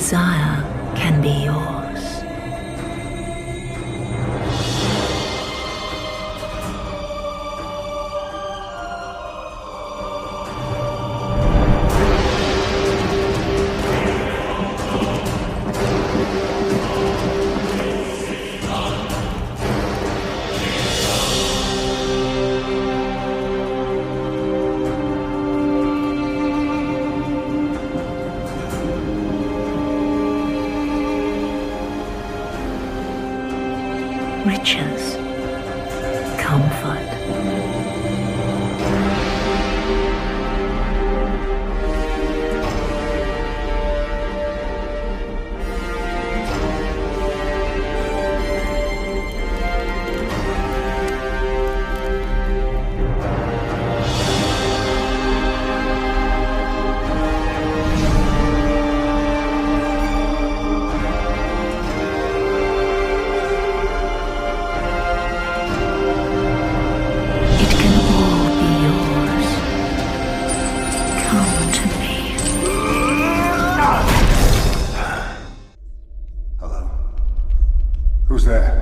desire can be yours. Riches, comfort. Who's there?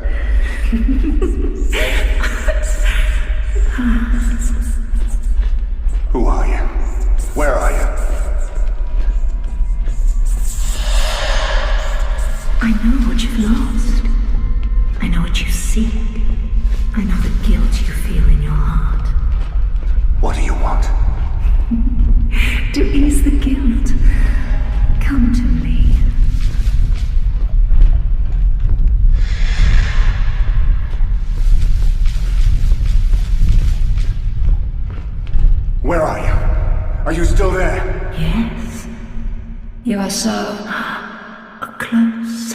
Who are you? Where are you? I know what you've lost. I know what you seek. I know the guilt you feel in your heart. What do you want? To ease the guilt, come to me. Where are you? Are you still there? Yes. You are so close.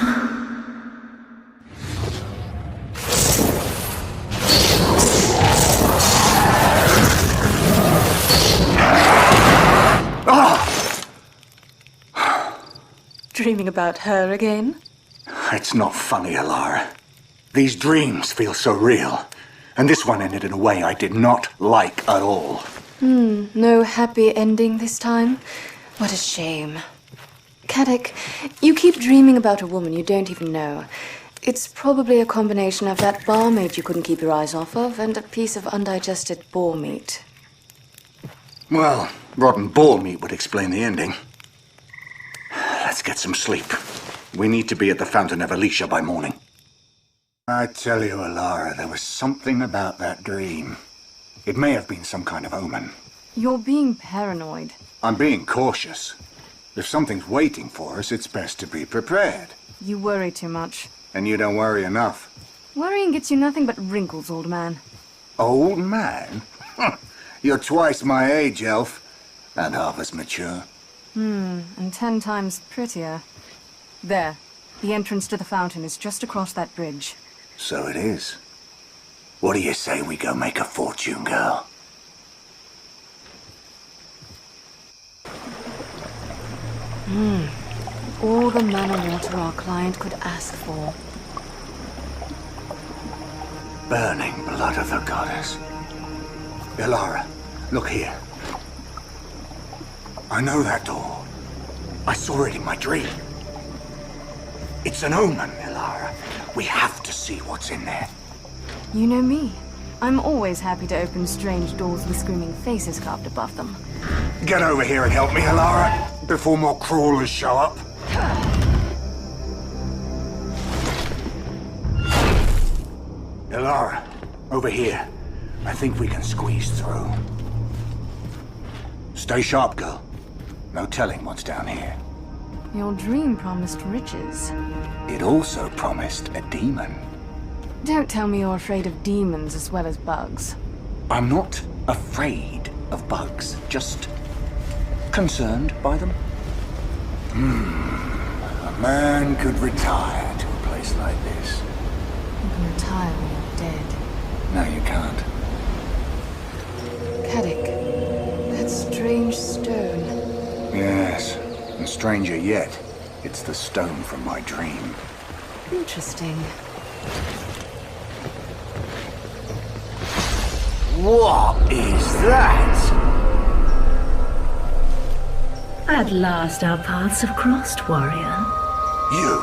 Dreaming about her again? It's not funny, Alara. These dreams feel so real. And this one ended in a way I did not like at all. No happy ending this time? What a shame. Caddoc, you keep dreaming about a woman you don't even know. It's probably a combination of that barmaid you couldn't keep your eyes off of and a piece of undigested boar meat. Well, rotten boar meat would explain the ending. Let's get some sleep. We need to be at the Fountain of Alicia by morning. I tell you, Alara, there was something about that dream. It may have been some kind of omen. You're being paranoid. I'm being cautious. If something's waiting for us, it's best to be prepared. You worry too much. And you don't worry enough. Worrying gets you nothing but wrinkles, old man. Old man? You're twice my age, elf. And half as mature. And 10 times prettier. There. The entrance to the fountain is just across that bridge. So it is. What do you say we go make a fortune, girl? All the mana water our client could ask for. Burning blood of the goddess. Alara, look here. I know that door. I saw it in my dream. It's an omen, Alara. We have to see what's in there. You know me. I'm always happy to open strange doors with screaming faces carved above them. Get over here and help me, Alara, before more crawlers show up. Alara, over here. I think we can squeeze through. Stay sharp, girl. No telling what's down here. Your dream promised riches. It also promised a demon. Don't tell me you're afraid of demons as well as bugs. I'm not afraid of bugs, just concerned by them. A man could retire to a place like this. You can retire when you're dead. No, you can't. Caddoc, that strange stone. Yes, and stranger yet, it's the stone from my dream. Interesting. What is that? At last our paths have crossed, warrior. You?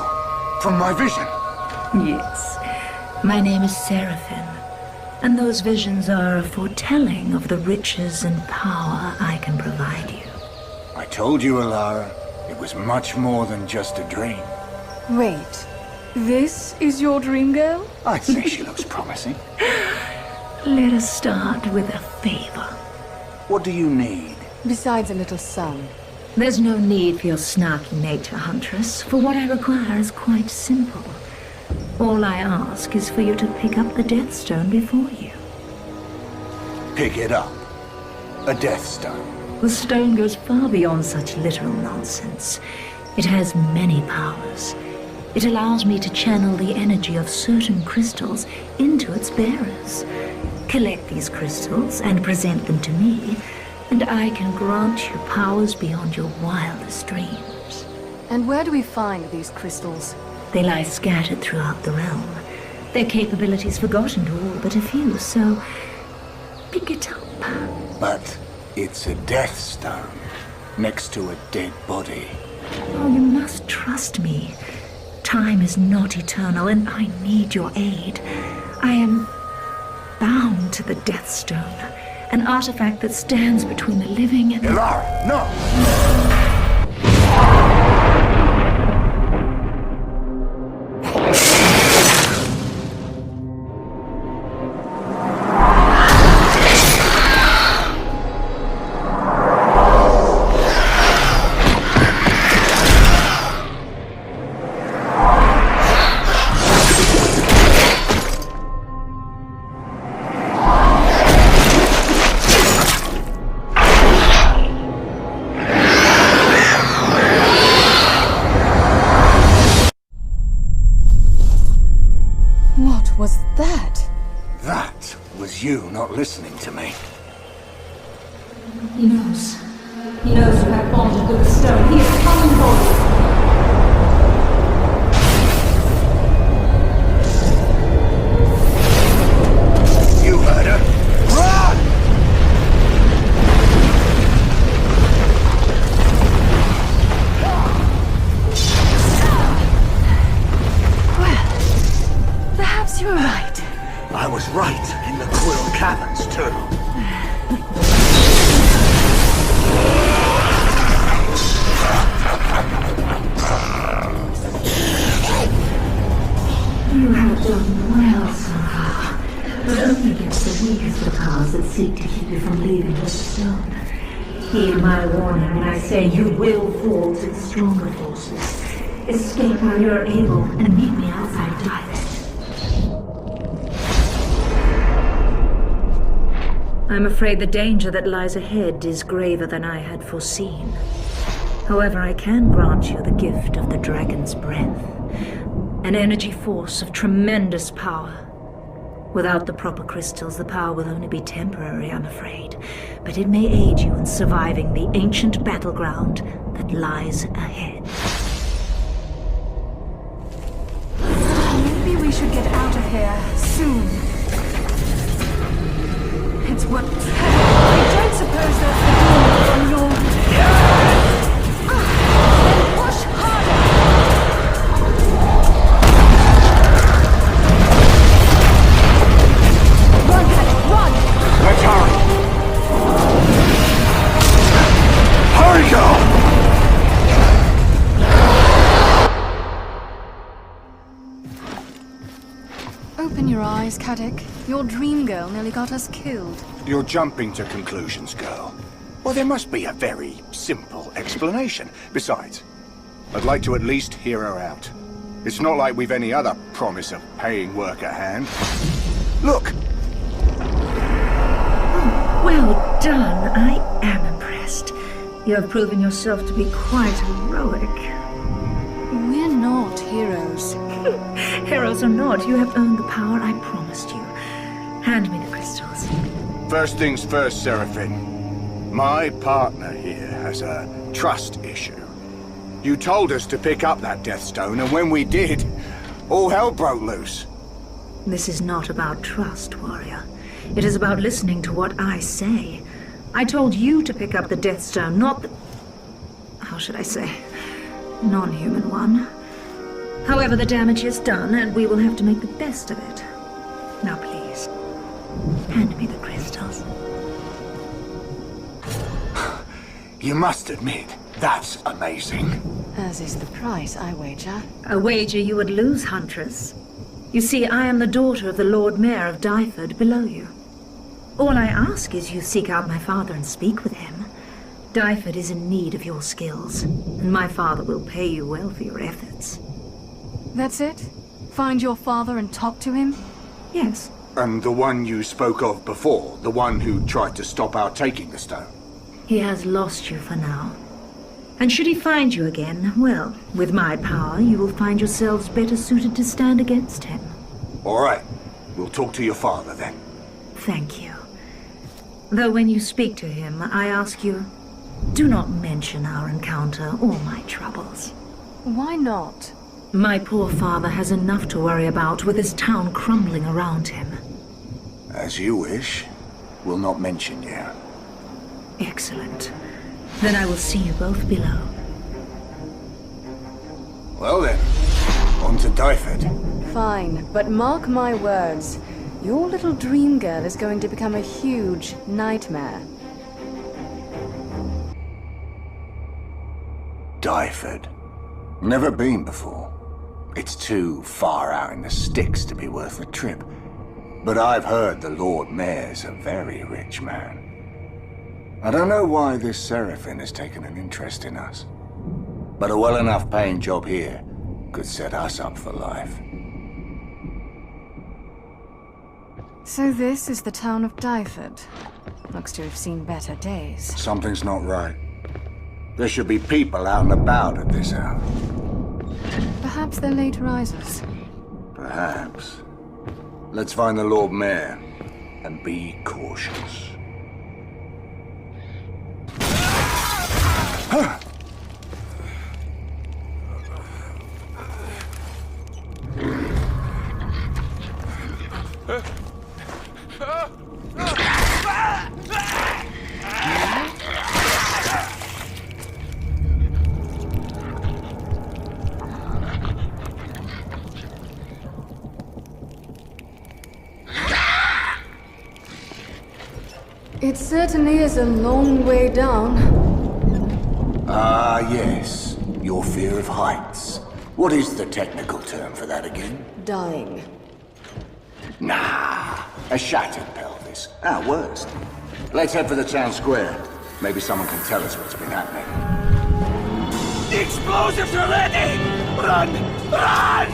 From my vision? Yes. My name is Seraphine, and those visions are a foretelling of the riches and power I can provide you. I told you, Alara, it was much more than just a dream. Wait, this is your dream girl? I'd say she looks promising. Let us start with a favor. What do you need? Besides a little sun. There's no need for your snarky nature, Huntress, for what I require is quite simple. All I ask is for you to pick up the Death Stone before you. Pick it up. A Death Stone. The stone goes far beyond such literal nonsense. It has many powers. It allows me to channel the energy of certain crystals into its bearers. Collect these crystals and present them to me, and I can grant you powers beyond your wildest dreams. And where do we find these crystals? They lie scattered throughout the realm. Their capabilities forgotten to all but a few, so pick it up. But it's a Death Stone, next to a dead body. Oh, you must trust me. Time is not eternal, and I need your aid. I am bound to the Death Stone, an artifact that stands between the living and... Alara, no! What was that? That was you not listening to me. He knows. He knows you have bonded with the stone. He is coming for you. You heard her. Run! Perhaps you were right. I was right in the Quill Caverns, too. You have done well somehow, but only against the weakest of powers that seek to keep you from leaving the stone. Heed my warning when I say you will fall to the stronger forces. Escape while you're able and meet me outside Divet. I'm afraid the danger that lies ahead is graver than I had foreseen. However, I can grant you the gift of the Dragon's Breath. An energy force of tremendous power. Without the proper crystals, the power will only be temporary, I'm afraid. But it may aid you in surviving the ancient battleground that lies ahead. Maybe we should get out of here soon. It's what... I don't suppose that's the door from your... Push harder! Run, Caddoc, run! Let's hurry! Hurry, girl! Open your eyes, Caddoc. Your dream girl nearly got us killed. You're jumping to conclusions, girl. Well, there must be a very simple explanation. Besides, I'd like to at least hear her out. It's not like we've any other promise of paying work at hand. Look! Oh, well done. I am impressed. You have proven yourself to be quite heroic. We're not heroes. Heroes or not, you have earned the power I promised you. Hand me the crystals. First things first, Seraphine. My partner here has a trust issue. You told us to pick up that Death Stone, and when we did, all hell broke loose. This is not about trust, warrior. It is about listening to what I say. I told you to pick up the Death Stone, not the... how should I say? Non-human one. However, the damage is done, and we will have to make the best of it. Now, please, hand me the crystals. You must admit, that's amazing. As is the price, I wager. A wager you would lose, Huntress. You see, I am the daughter of the Lord Mayor of Dyford below you. All I ask is you seek out my father and speak with him. Dyford is in need of your skills, and my father will pay you well for your efforts. That's it? Find your father and talk to him? Yes. And the one you spoke of before, the one who tried to stop our taking the stone. He has lost you for now. And should he find you again, well, with my power, you will find yourselves better suited to stand against him. All right. We'll talk to your father then. Thank you. Though when you speak to him, I ask you, do not mention our encounter or my troubles. Why not? My poor father has enough to worry about with his town crumbling around him. As you wish. We'll not mention you. Excellent. Then I will see you both below. Well then, on to Dyford. Fine, but mark my words. Your little dream girl is going to become a huge nightmare. Dyford. Never been before. It's too far out in the sticks to be worth the trip. But I've heard the Lord Mayor's a very rich man. I don't know why this Seraphine has taken an interest in us. But a well enough paying job here could set us up for life. So this is the town of Dyford. Looks to have seen better days. Something's not right. There should be people out and about at this hour. Perhaps they're late risers. Perhaps. Let's find the Lord Mayor and be cautious. It certainly is a long way down. Ah, yes. Your fear of heights. What is the technical term for that again? Dying. Nah, a shattered pelvis. At worst. Let's head for the town square. Maybe someone can tell us what's been happening. The explosives are landing! Run! Run!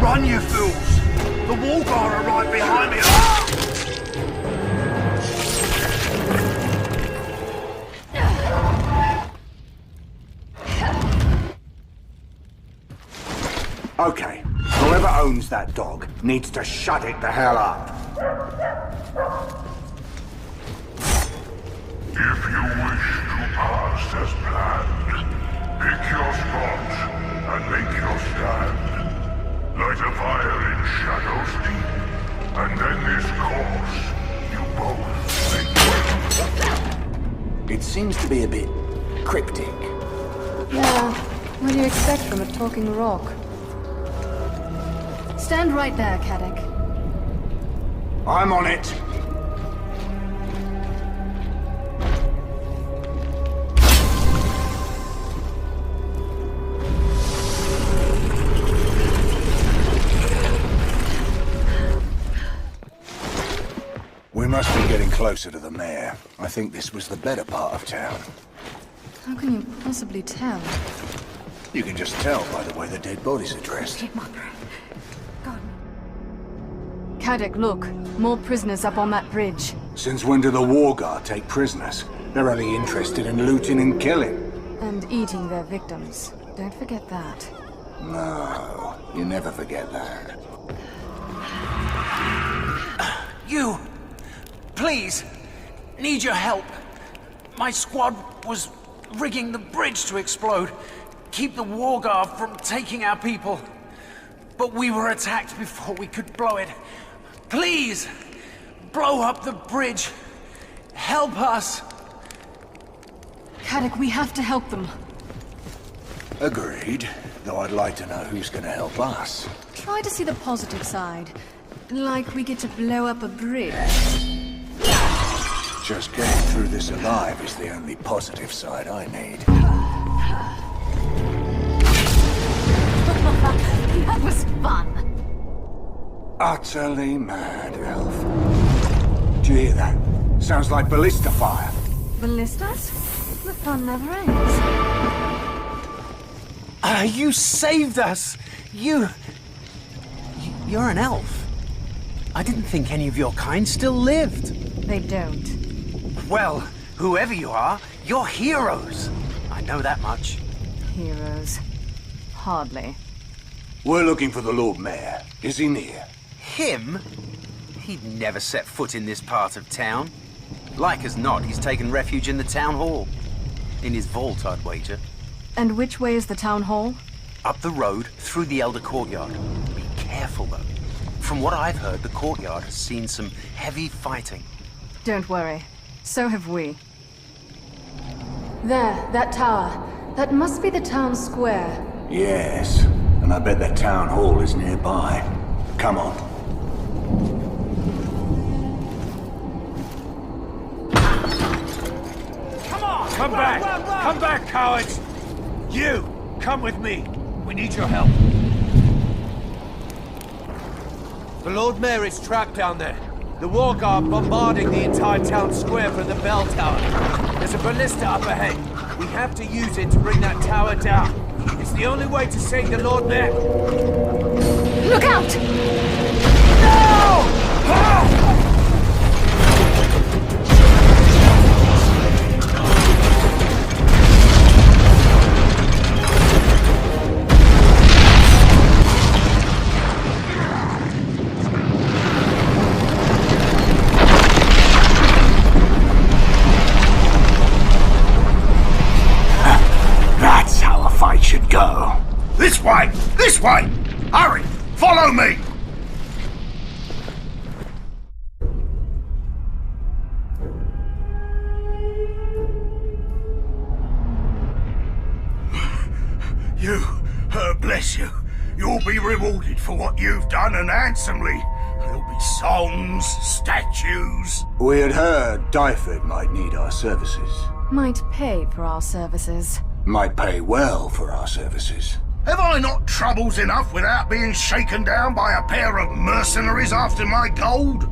Run, you fools! The Wargar are right behind me! Okay, whoever owns that dog needs to shut it the hell up. If you wish to pass as planned, pick your spot and make your stand. Light a fire in shadows deep, and then this course you both make. It seems to be a bit cryptic. Yeah, what do you expect from a talking rock? Stand right there, Caddoc. I'm on it. We must be getting closer to the mayor. I think this was the better part of town. How can you possibly tell? You can just tell by the way the dead bodies are dressed. Caddoc, look. More prisoners up on that bridge. Since when do the Wargar take prisoners? They're only interested in looting and killing. And eating their victims. Don't forget that. No, you never forget that. You! Please! Need your help. My squad was rigging the bridge to explode. Keep the Wargar from taking our people. But we were attacked before we could blow it. Please, blow up the bridge. Help us. Caddoc, we have to help them. Agreed. Though I'd like to know who's gonna help us. Try to see the positive side. Like we get to blow up a bridge. Just getting through this alive is the only positive side I need. That was fun. Utterly mad, Elf. Do you hear that? Sounds like ballista fire. Ballistas? The fun never ends. You saved us! You're an elf. I didn't think any of your kind still lived. They don't. Well, whoever you are, you're heroes. I know that much. Heroes. Hardly. We're looking for the Lord Mayor. Is he near? Him? He'd never set foot in this part of town. Like as not, he's taken refuge in the town hall. In his vault, I'd wager. And which way is the town hall? Up the road, through the Elder Courtyard. Be careful, though. From what I've heard, the courtyard has seen some heavy fighting. Don't worry. So have we. There, that tower. That must be the town square. Yes. And I bet that town hall is nearby. Come on. Come back! Come back, cowards! You! Come with me! We need your help. The Lord Mayor is trapped down there. The Wargar bombarding the entire town square from the bell tower. There's a ballista up ahead. We have to use it to bring that tower down. It's the only way to save the Lord Mayor. Look out! No! That's how a fight should go. This way! This way! Hurry! Follow me! Bless you. You'll be rewarded for what you've done, and handsomely. There'll be songs, statues. We had heard Dyford might need our services. Might pay for our services. Might pay well for our services. Have I not troubles enough without being shaken down by a pair of mercenaries after my gold?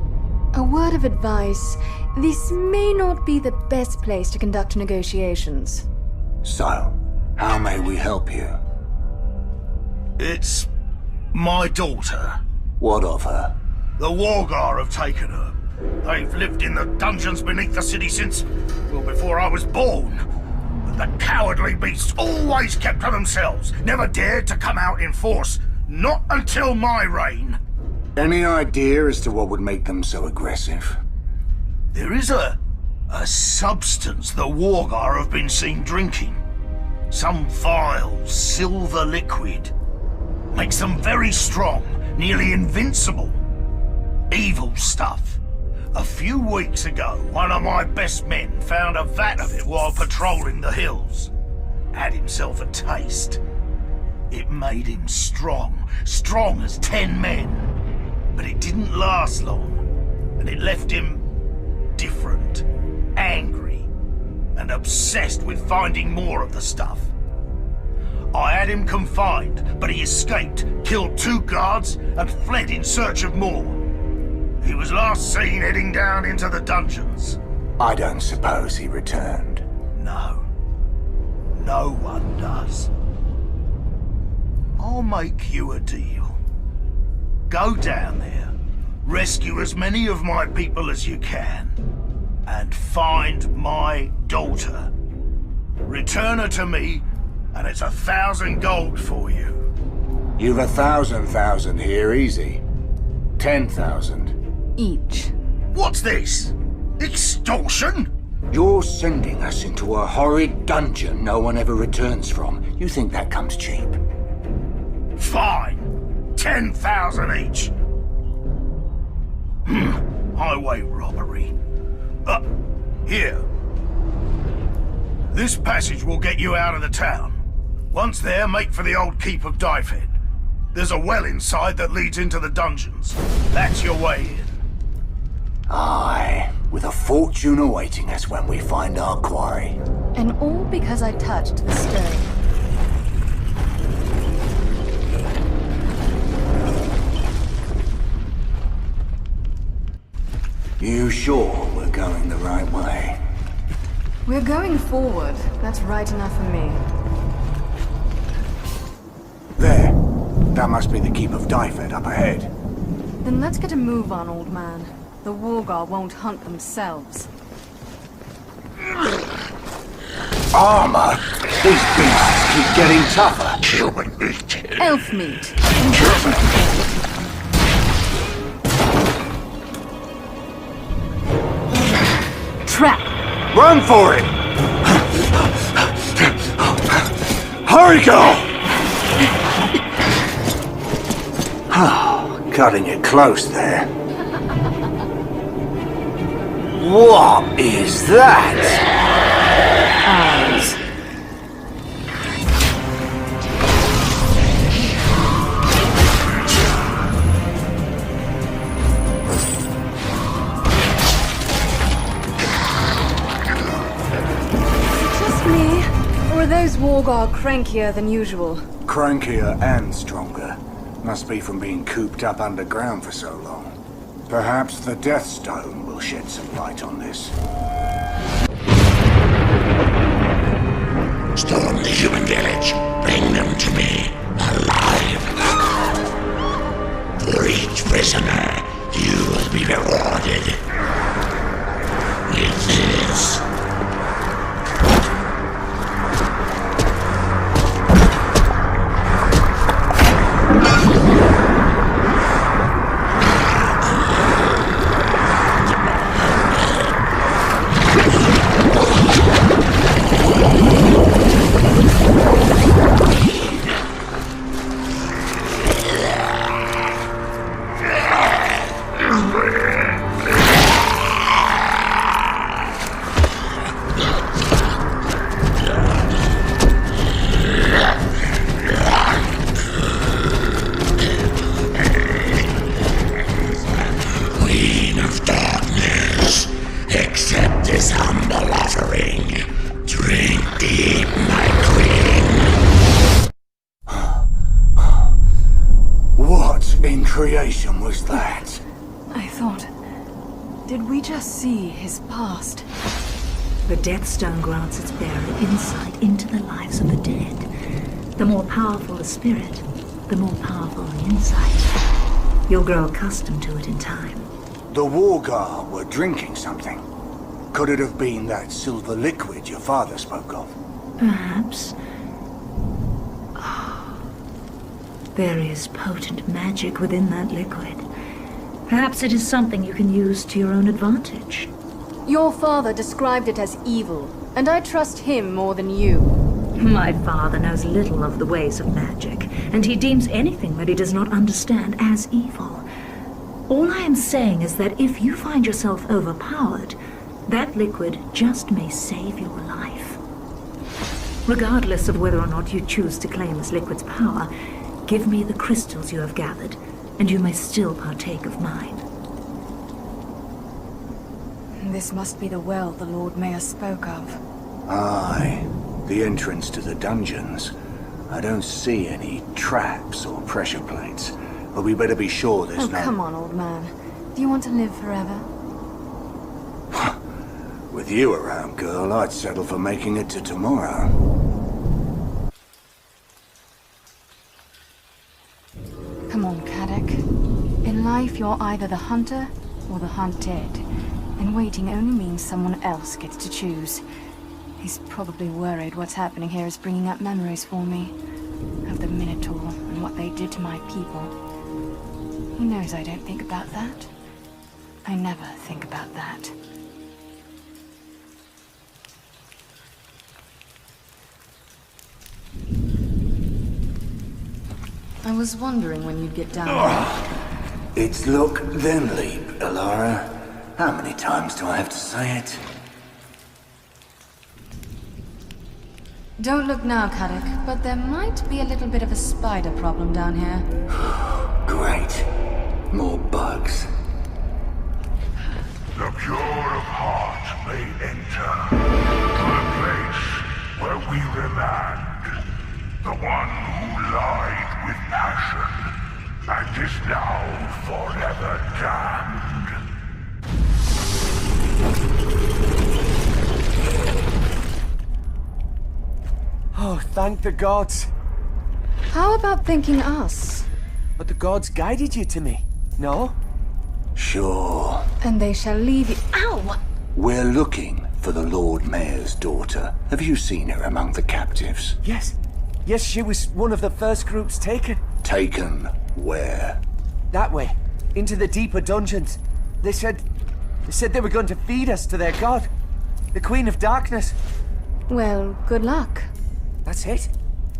A word of advice. This may not be the best place to conduct negotiations. So, how may we help you? It's my daughter. What of her? The Wargar have taken her. They've lived in the dungeons beneath the city since, well, before I was born. But the cowardly beasts always kept to themselves, never dared to come out in force. Not until my reign. Any idea as to what would make them so aggressive? There is a substance the Wargar have been seen drinking. Some vile silver liquid. Makes them very strong, nearly invincible. Evil stuff. A few weeks ago, one of my best men found a vat of it while patrolling the hills. Had himself a taste. It made him strong, strong as 10 men. But it didn't last long, and it left him different, angry, and obsessed with finding more of the stuff. I had him confined, but he escaped, killed 2 guards, and fled in search of more. He was last seen heading down into the dungeons. I don't suppose he returned. No. No one does. I'll make you a deal. Go down there, rescue as many of my people as you can, and find my daughter. Return her to me, and it's 1,000 gold for you. You've 1,000 here, easy. 10,000. Each. What's this? Extortion? You're sending us into a horrid dungeon no one ever returns from. You think that comes cheap? Fine. 10,000 each. Highway robbery. Here. This passage will get you out of the town. Once there, make for the old keep of Dyfed. There's a well inside that leads into the dungeons. That's your way in. Aye, with a fortune awaiting us when we find our quarry. And all because I touched the stone. You sure we're going the right way? We're going forward. That's right enough for me. There. That must be the keep of Dyfed up ahead. Then let's get a move on, old man. The Wargar won't hunt themselves. Armor? These beasts keep getting tougher. Human meat. Elf meat. Trap! Run for it! Hurry, girl! Cutting it close there. What is that? Eyes. Just me? Or are those Wargar crankier than usual? Crankier and stronger. Must be from being cooped up underground for so long. Perhaps the Death Stone will shed some light on this. Storm the human village. Bring them to me, alive. For each prisoner, you will be rewarded with this. Creation was that? I thought... Did we just see his past? The Death Stone grants its bearer insight into the lives of the dead. The more powerful the spirit, the more powerful the insight. You'll grow accustomed to it in time. The Wargar were drinking something. Could it have been that silver liquid your father spoke of? Perhaps. There is potent magic within that liquid. Perhaps it is something you can use to your own advantage. Your father described it as evil, and I trust him more than you. My father knows little of the ways of magic, and he deems anything that he does not understand as evil. All I am saying is that if you find yourself overpowered, that liquid just may save your life. Regardless of whether or not you choose to claim this liquid's power, give me the crystals you have gathered, and you may still partake of mine. This must be the well the Lord Mayor spoke of. Aye, the entrance to the dungeons. I don't see any traps or pressure plates, but we better be sure there's no... Oh, come on, old man. Do you want to live forever? With you around, girl, I'd settle for making it to tomorrow. Come on, Caddoc. In life, you're either the hunter or the hunted. And waiting only means someone else gets to choose. He's probably worried what's happening here is bringing up memories for me. Of the Minotaur and what they did to my people. He knows I don't think about that. I never think about that. I was wondering when you'd get down there. It's look, then leap, Alara. How many times do I have to say it? Don't look now, Caddoc, but there might be a little bit of a spider problem down here. Great. More bugs. The pure of heart may enter to the place where we remand. The one who lied with passion and is now forever damned. Oh, thank the gods. How about thanking us? But the gods guided you to me, no? Sure. And they shall leave you. Ow! We're looking for the Lord Mayor's daughter. Have you seen her among the captives? Yes. Yes, she was one of the first groups taken. Taken where? That way. Into the deeper dungeons. They said they were going to feed us to their god. The Queen of Darkness. Well, good luck. That's it.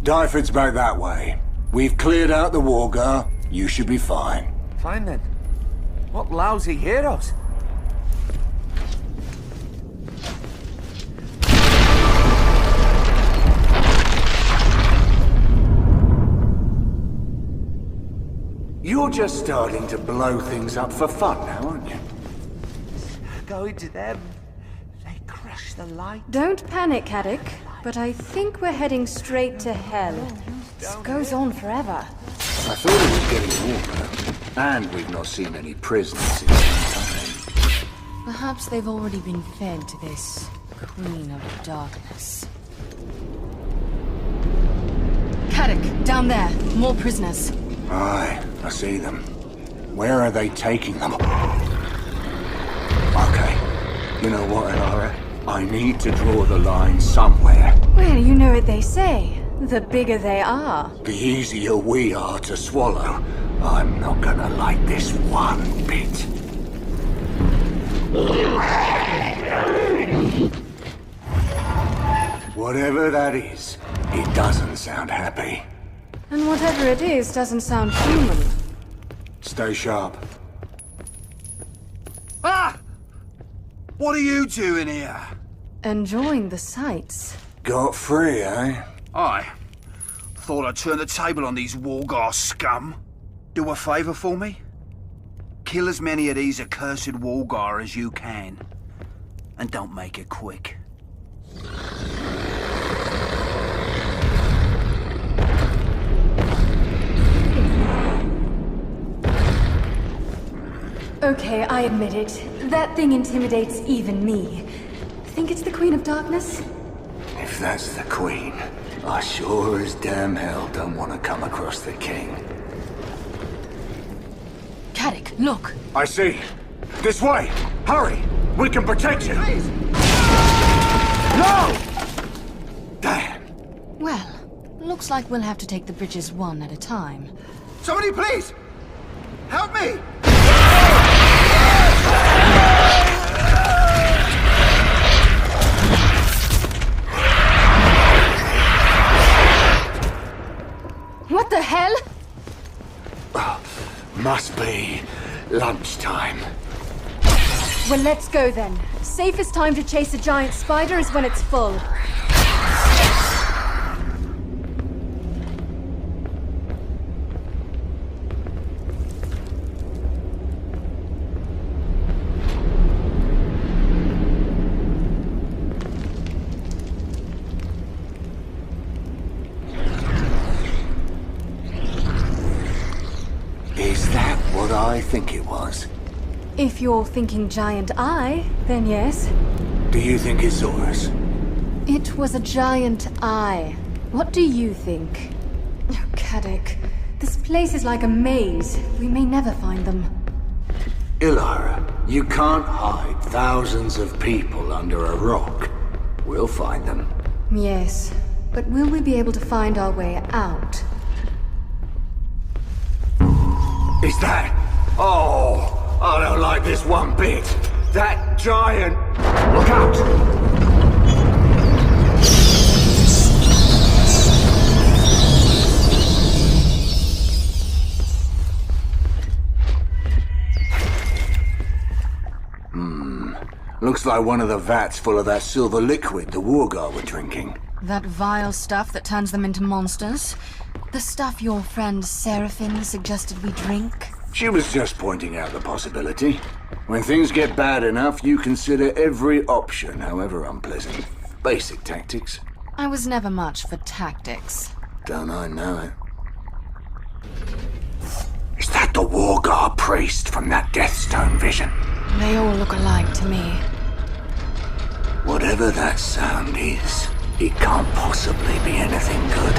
Dyford's back that way. We've cleared out the Wargar. You should be fine. Fine then. What lousy heroes. You're just starting to blow things up for fun now, aren't you? Going to them. They crush the light. Don't panic, Caddoc, but I think we're heading straight to hell. This goes on forever. I thought it was getting warmer. And we've not seen any prisoners in some time. Perhaps they've already been fed to this Queen of Darkness. Caddoc, down there. More prisoners. Aye, I see them. Where are they taking them? Okay. You know what, Alara? I need to draw the line somewhere. Well, you know what they say. The bigger they are. The easier we are to swallow. I'm not gonna like this one bit. Whatever that is, it doesn't sound happy. And whatever it is doesn't sound human. Stay sharp. Ah! What are you doing here? Enjoying the sights. Got free, eh? I thought I'd turn the table on these Wargar scum. Do a favor for me? Kill as many of these accursed Wargar as you can. And don't make it quick. Okay, I admit it. That thing intimidates even me. Think it's the Queen of Darkness? If that's the Queen, I sure as damn hell don't want to come across the King. Caddoc, look! I see. This way! Hurry! We can protect you! Please. No! Damn. Well, looks like we'll have to take the bridges one at a time. Somebody please! Help me! What the hell? Must be lunchtime. Well, let's go then. Safest time to chase a giant spider is when it's full. Is that what I think it was? If you're thinking giant eye, then yes. Do you think it saw us? It was a giant eye. What do you think? Oh, Caddoc, this place is like a maze. We may never find them. Ilara, you can't hide thousands of people under a rock. We'll find them. Yes, but will we be able to find our way out? Is that? Oh, I don't like this one bit. That giant... Look out! Looks like one of the vats full of that silver liquid the Wargar were drinking. That vile stuff that turns them into monsters? The stuff your friend Seraphine suggested we drink? She was just pointing out the possibility. When things get bad enough, you consider every option, however unpleasant. Basic tactics. I was never much for tactics. Don't I know it? Is that the Wargar priest from that Deathstone vision? They all look alike to me. Whatever that sound is, it can't possibly be anything good.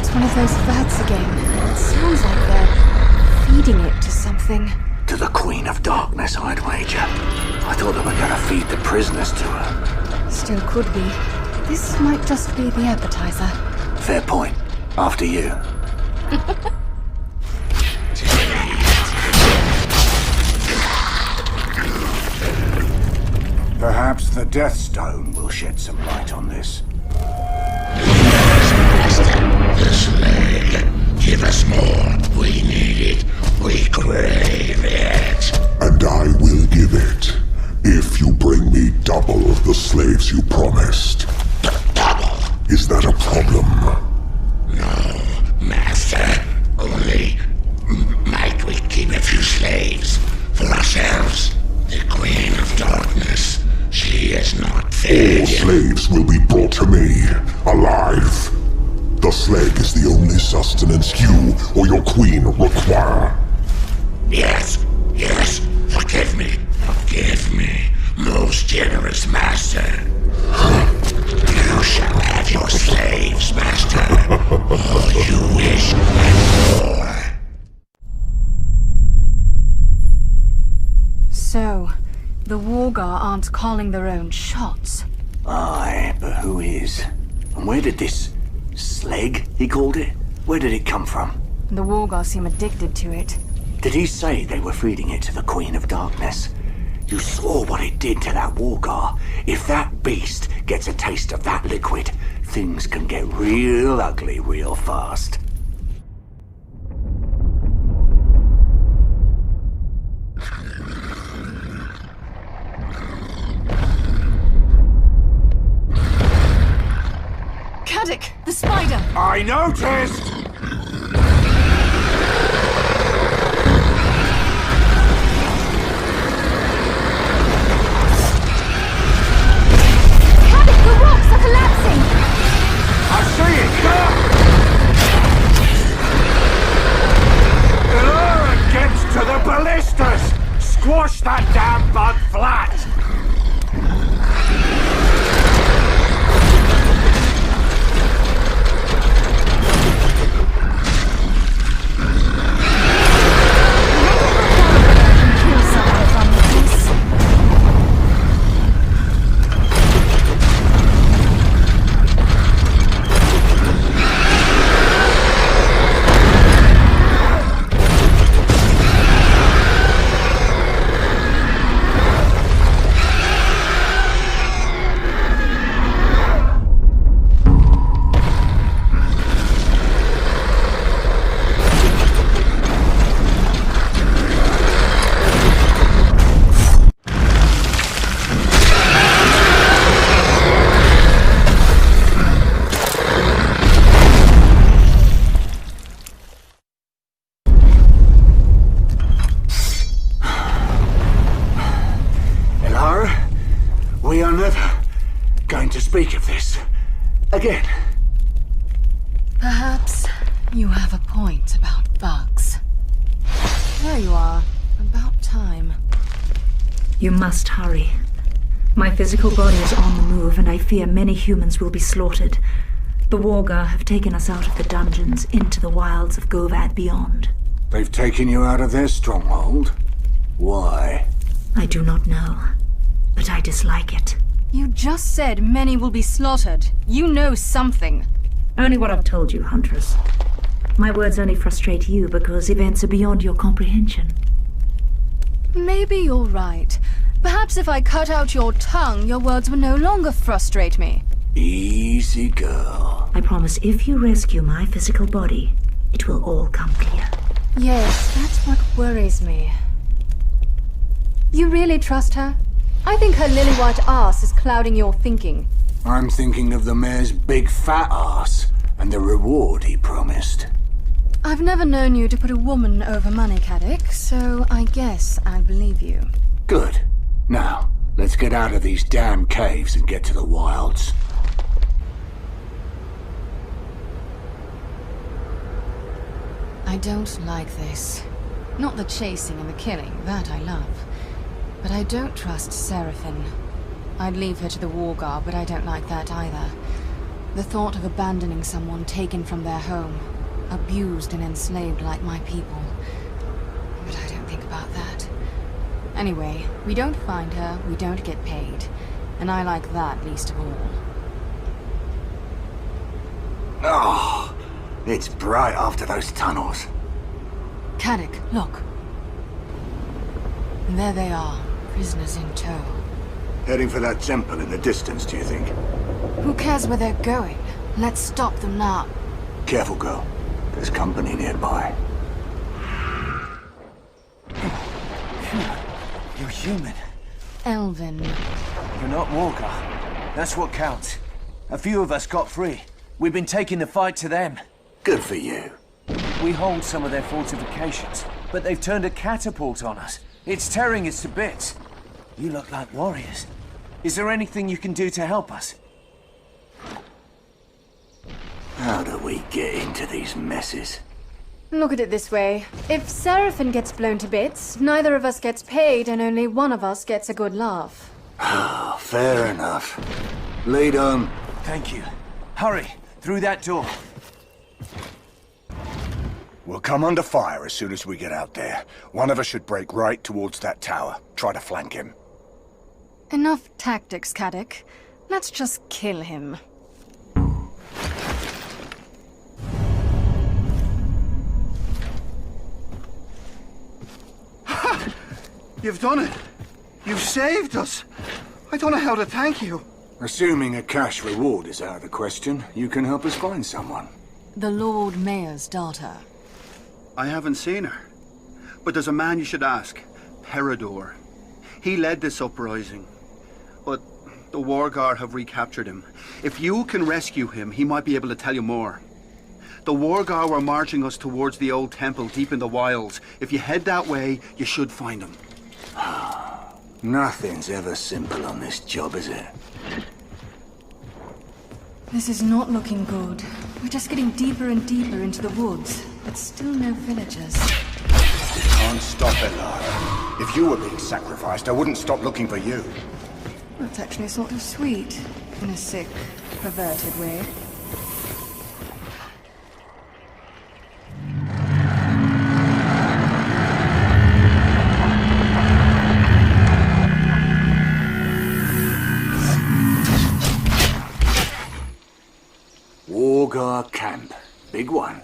It's one of those vats again. It sounds like they're feeding it to something. To the Queen of Darkness, I'd wager. I thought they were gonna feed the prisoners to her. Still could be. This might just be the appetizer. Fair point. After you. Perhaps the Deathstone will shed some light on this. The slag. Give us more. We need it. We crave it. And I will give it. If you bring me double of the slaves you promised. Double? Is that a problem? No, Master. Only... might we keep a few slaves? For ourselves? The Queen of Darkness. She is not fair. All slaves will be brought to me, alive. The slag is the only sustenance you or your queen require. Yes, yes. Forgive me. Forgive me, most generous master. You shall have your slaves, master. All you wish and more. So, the Wargar aren't calling their own shots. Aye, but who is? And where did this slag, he called it? Where did it come from? The Wargar seem addicted to it. Did he say they were feeding it to the Queen of Darkness? You saw what it did to that Wargar. If that beast gets a taste of that liquid, things can get real ugly real fast. Caddoc, the spider! I noticed! Caddoc, the rocks are collapsing! I see it! Lure gets to the ballistas! Squash that damn bug flat! We are never going to speak of this again. Perhaps you have a point about bugs. There you are. About time. You must hurry. My physical body is on the move, and I fear many humans will be slaughtered. The Wargar have taken us out of the dungeons into the wilds of Govad beyond. They've taken you out of their stronghold? Why? I do not know, but I dislike it. You just said many will be slaughtered. You know something. Only what I've told you, Huntress. My words only frustrate you because events are beyond your comprehension. Maybe you're right. Perhaps if I cut out your tongue, your words would no longer frustrate me. Easy, girl. I promise if you rescue my physical body, it will all come clear. Yes, that's what worries me. You really trust her? I think her lily-white ass is clouding your thinking. I'm thinking of the mayor's big fat ass and the reward he promised. I've never known you to put a woman over money, Caddoc, so I guess I believe you. Good. Now, let's get out of these damn caves and get to the wilds. I don't like this. Not the chasing and the killing, that I love. But I don't trust Seraphine. I'd leave her to the Wargar, but I don't like that either. The thought of abandoning someone taken from their home, abused and enslaved like my people. But I don't think about that. Anyway, we don't find her, we don't get paid. And I like that least of all. Oh, it's bright after those tunnels. Caddoc, look. And there they are, prisoners in tow. Heading for that temple in the distance, do you think? Who cares where they're going? Let's stop them now. Careful, girl. There's company nearby. You're human. Elven. You're not Wargar. That's what counts. A few of us got free. We've been taking the fight to them. Good for you. We hold some of their fortifications, but they've turned a catapult on us. It's tearing us to bits. You look like warriors. Is there anything you can do to help us? How do we get into these messes? Look at it this way. If Seraphine gets blown to bits, neither of us gets paid and only one of us gets a good laugh. Ah, fair enough. Lead on. Thank you. Hurry, through that door. We'll come under fire as soon as we get out there. One of us should break right towards that tower. Try to flank him. Enough tactics, Caddoc. Let's just kill him. You've done it. You've saved us. I don't know how to thank you. Assuming a cash reward is out of the question, you can help us find someone. The Lord Mayor's daughter. I haven't seen her. But there's a man you should ask. Peridor. He led this uprising. But the Wargar have recaptured him. If you can rescue him, he might be able to tell you more. The Wargar were marching us towards the old temple deep in the wilds. If you head that way, you should find him. Nothing's ever simple on this job, is it? This is not looking good. We're just getting deeper and deeper into the woods, but still no villagers. You can't stop it, Lara. If you were being sacrificed, I wouldn't stop looking for you. That's actually sort of sweet, in a sick, perverted way. Wargar camp. Big one.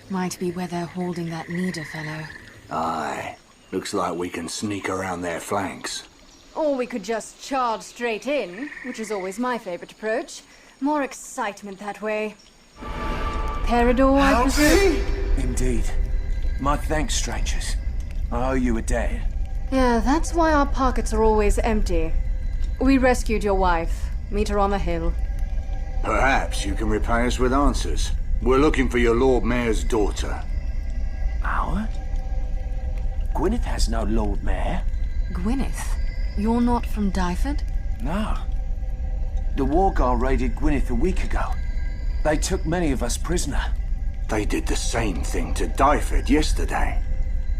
Might be where they're holding that leader fellow. Aye. Looks like we can sneak around their flanks. Or we could just charge straight in, which is always my favorite approach. More excitement that way. Peridor, I presume? Indeed. My thanks, strangers. I owe you a debt. Yeah, that's why our pockets are always empty. We rescued your wife. Meet her on the hill. Perhaps you can repay us with answers. We're looking for your Lord Mayor's daughter. Our? Gwyneth has no Lord Mayor. Gwyneth? You're not from Dyford? No. The Wargar raided Gwyneth a week ago. They took many of us prisoner. They did the same thing to Dyford yesterday.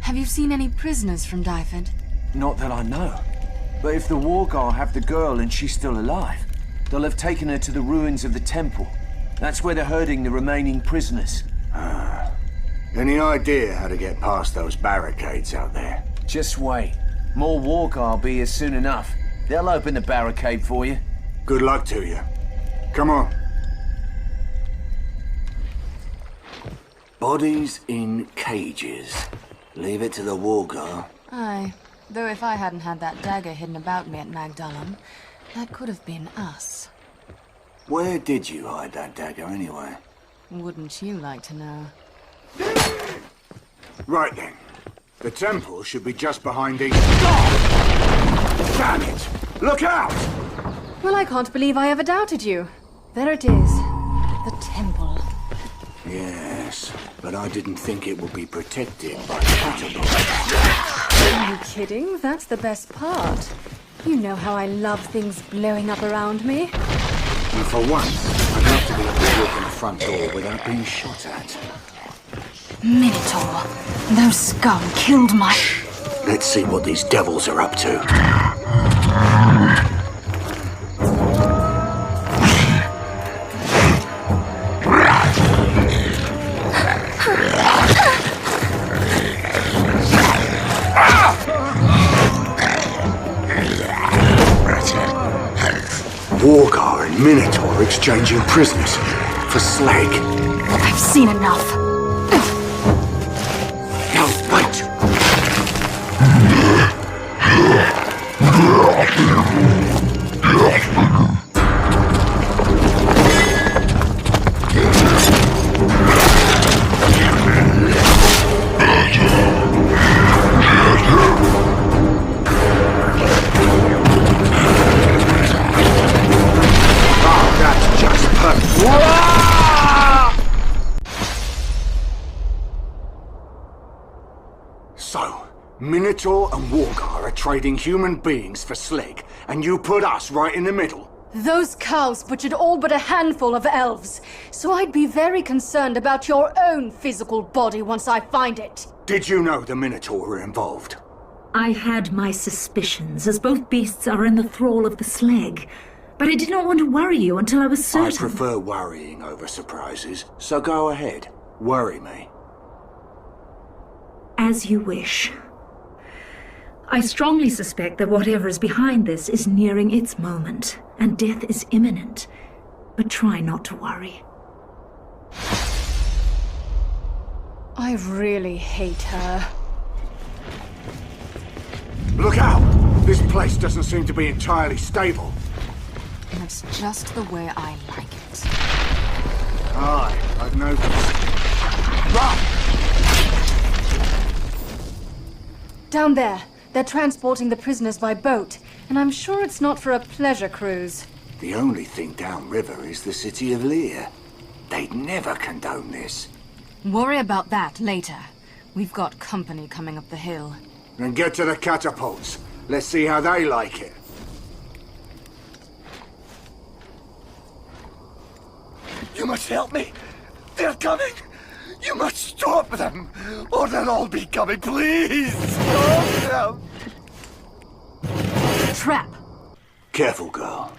Have you seen any prisoners from Dyford? Not that I know. But if the Wargar have the girl and she's still alive, they'll have taken her to the ruins of the temple. That's where they're herding the remaining prisoners. Any idea how to get past those barricades out there? Just wait. More Wargar will be here soon enough. They'll open the barricade for you. Good luck to you. Come on. Bodies in cages. Leave it to the Wargar. Aye. Though if I hadn't had that dagger hidden about me at Magdalene, that could have been us. Where did you hide that dagger anyway? Wouldn't you like to know? Right then. The temple should be just behind these... Oh! Damn it! Look out! Well, I can't believe I ever doubted you. There it is. The temple. Yes, but I didn't think it would be protected by catapults. Are you kidding? That's the best part. You know how I love things blowing up around me. And for once, I'd love to be able to walk in the front door without being shot at. Minotaur. Those scum killed my... Let's see what these devils are up to. Wargar and Minotaur exchanging prisoners for slag. I've seen enough. No, wait! So, Minotaur and Wargar are trading human beings for slag, and you put us right in the middle? Those cows butchered all but a handful of elves, so I'd be very concerned about your own physical body once I find it. Did you know the Minotaur were involved? I had my suspicions, as both beasts are in the thrall of the slag. But I did not want to worry you until I was certain. I prefer worrying over surprises, so go ahead. Worry me. As you wish. I strongly suspect that whatever is behind this is nearing its moment, and death is imminent. But try not to worry. I really hate her. Look out! This place doesn't seem to be entirely stable. That's just the way I like it. Aye, I've noticed. Run! Down there. They're transporting the prisoners by boat, and I'm sure it's not for a pleasure cruise. The only thing downriver is the city of Lear. They'd never condone this. Worry about that later. We've got company coming up the hill. Then get to the catapults. Let's see how they like it. You must help me. They're coming. You must stop them, or they'll all be coming. Please, stop them. Trap! Careful, girl.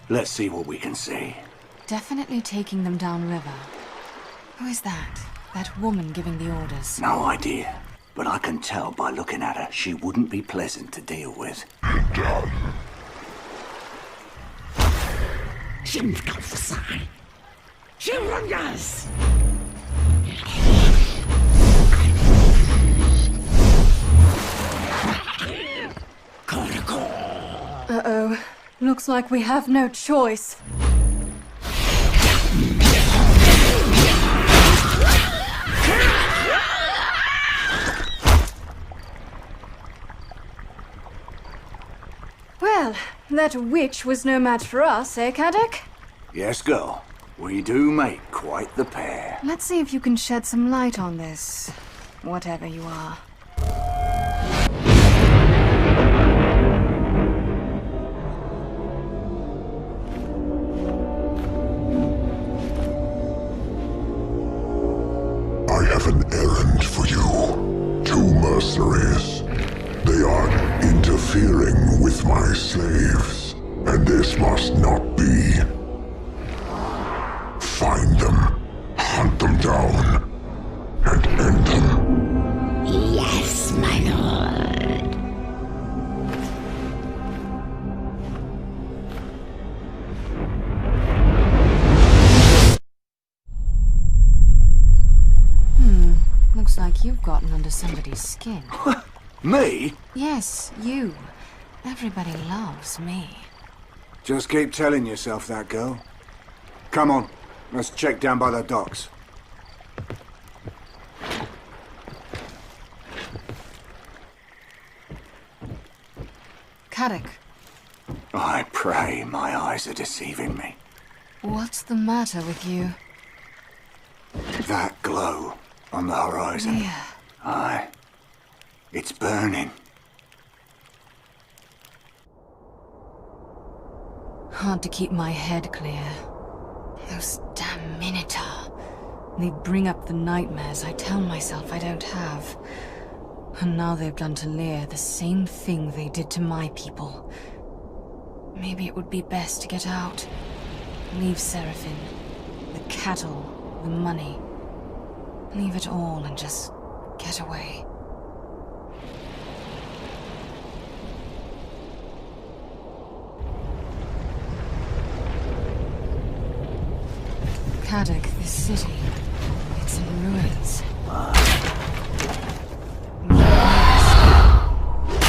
Let's see what we can see. Definitely taking them downriver. Who is that? That woman giving the orders? No idea. But I can tell by looking at her, she wouldn't be pleasant to deal with. Uh-oh. Looks like we have no choice. Well, that witch was no match for us, eh, Caddoc? Yes, girl. We do make quite the pair. Let's see if you can shed some light on this. Whatever you are. I have an errand for you. 2 mercenaries. They are interfering with my slaves, and this must not be. Find them, hunt them down, and end them. Yes, my lord. Looks like you've gotten under somebody's skin. Me? Yes, you. Everybody loves me. Just keep telling yourself that, girl. Come on, let's check down by the docks. Caddoc, I pray my eyes are deceiving me. What's the matter with you? That glow on the horizon. Yeah. Aye. It's burning. Hard to keep my head clear. Those damn Minotaur. They bring up the nightmares I tell myself I don't have. And now they've done to Lear the same thing they did to my people. Maybe it would be best to get out. Leave Seraphine. The cattle. The money. Leave it all and just get away. Caddoc, this city. It's in ruins.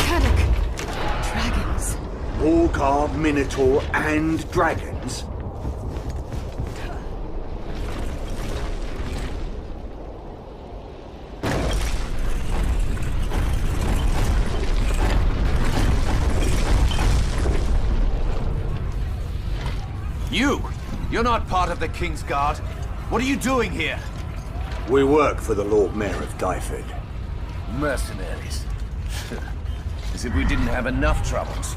Caddoc! Dragons. Wargar, Minotaur, and dragons? You're not part of the King's Guard. What are you doing here? We work for the Lord Mayor of Dyfed. Mercenaries. As if we didn't have enough troubles.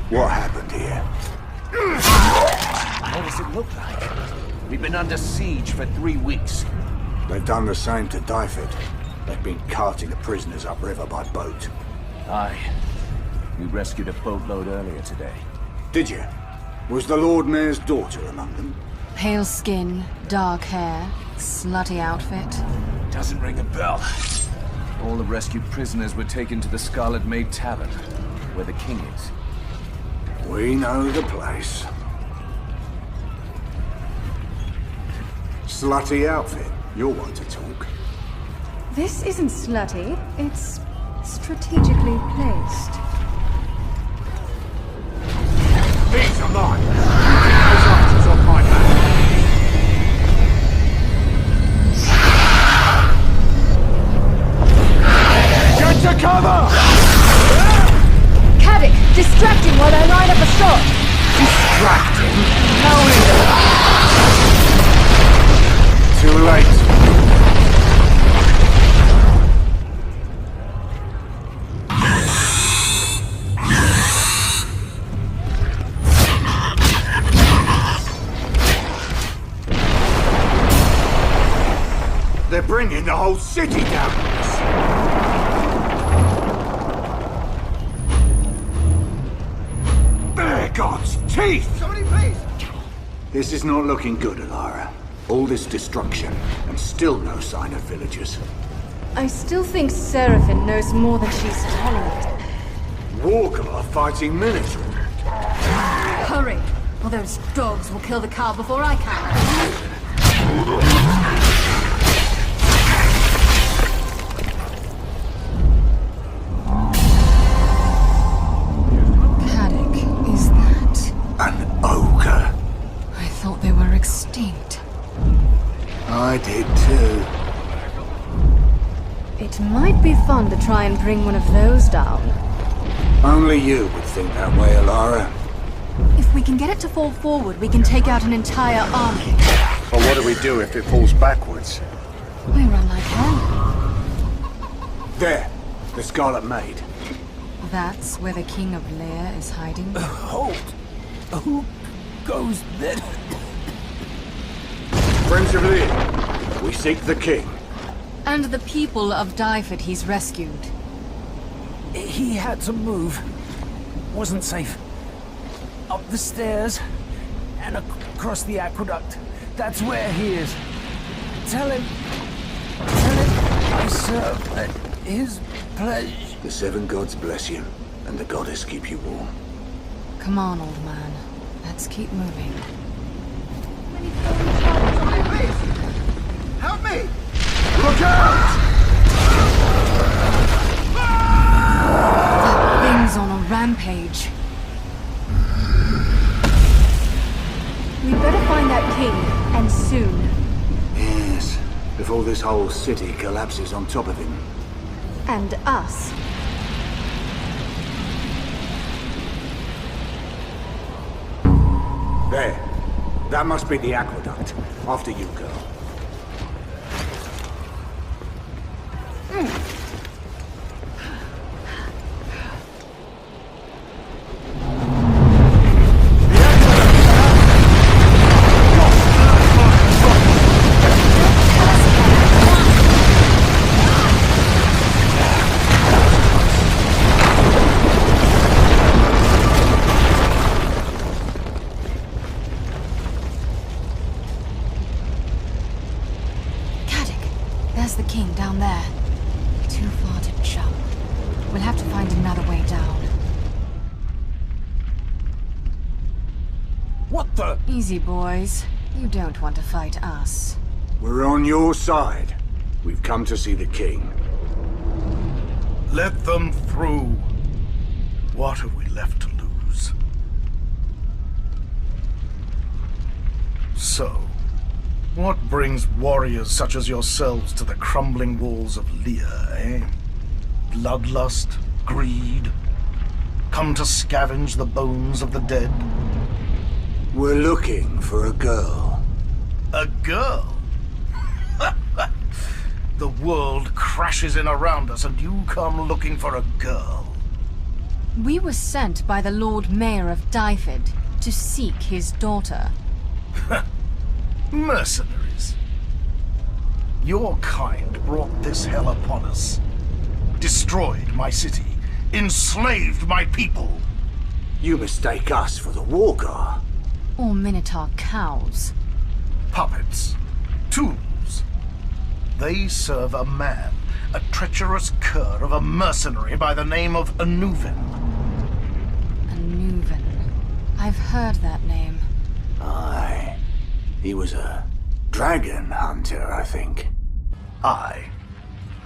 What happened here? What does it look like? We've been under siege for 3 weeks. They've done the same to Dyfed. They've been carting the prisoners upriver by boat. Aye. We rescued a boatload earlier today. Did you? Was the Lord Mayor's daughter among them? Pale skin, dark hair, slutty outfit. Doesn't ring a bell. All the rescued prisoners were taken to the Scarlet Maid Tavern, where the king is. We know the place. Slutty outfit. You're one to talk. This isn't slutty. It's strategically placed. These are mine! Those archers on my back! Get to cover! Caddoc, distracting while I line up a shot! Distracting? How is it? Too late. They're bringing the whole city down. There, God's teeth! Somebody please! This is not looking good, Alara. All this destruction, and still no sign of villagers. I still think Seraphine knows more than she's tolerated. Wargar fighting Minotaur. Hurry, or those dogs will kill the cow before I can. An ogre. I thought they were extinct. I did too. It might be fun to try and bring one of those down. Only you would think that way, Alara. If we can get it to fall forward, we can take out an entire army. But what do we do if it falls backwards? We run like hell. There, the Scarlet Maid. That's where the King of Lear is hiding. Hold! Who goes there? Friends of Lear, we seek the king. And the people of Dyfed he's rescued. He had to move. Wasn't safe. Up the stairs and across the aqueduct. That's where he is. Tell him I serve at his pledge. The seven gods bless you, and the goddess keep you warm. Come on, old man. Let's keep moving. Somebody please! Help me! Look out! That thing's on a rampage. We'd better find that king, and soon. Yes, before this whole city collapses on top of him. And us. There. That must be the aqueduct. After you, girl. There's the king down there. Too far to jump. We'll have to find another way down. What the? Easy, boys. You don't want to fight us. We're on your side. We've come to see the king. Let them through. What have we left to lose? So, what brings warriors such as yourselves to the crumbling walls of Lear, eh? Bloodlust? Greed? Come to scavenge the bones of the dead? We're looking for a girl. A girl? The world crashes in around us and you come looking for a girl. We were sent by the Lord Mayor of Dyfed to seek his daughter. Mercenaries. Your kind brought this hell upon us. Destroyed my city. Enslaved my people. You mistake us for the Wargar. Or Minotaur cows. Puppets. Tools. They serve a man, a treacherous cur of a mercenary by the name of Anuvin. Anuvin. I've heard that name. Aye. He was a dragon hunter, I think. Aye.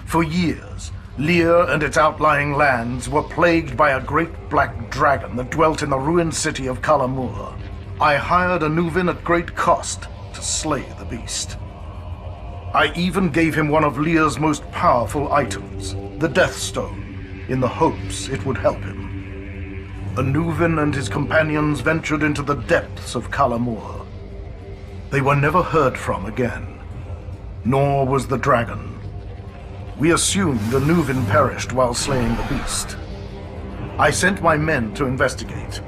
For years, Lear and its outlying lands were plagued by a great black dragon that dwelt in the ruined city of Kalamur. I hired Anuvin at great cost to slay the beast. I even gave him one of Lear's most powerful items, the Death Stone, in the hopes it would help him. Anuvin and his companions ventured into the depths of Kalamur. They were never heard from again, nor was the dragon. We assumed Anuvin perished while slaying the beast. I sent my men to investigate.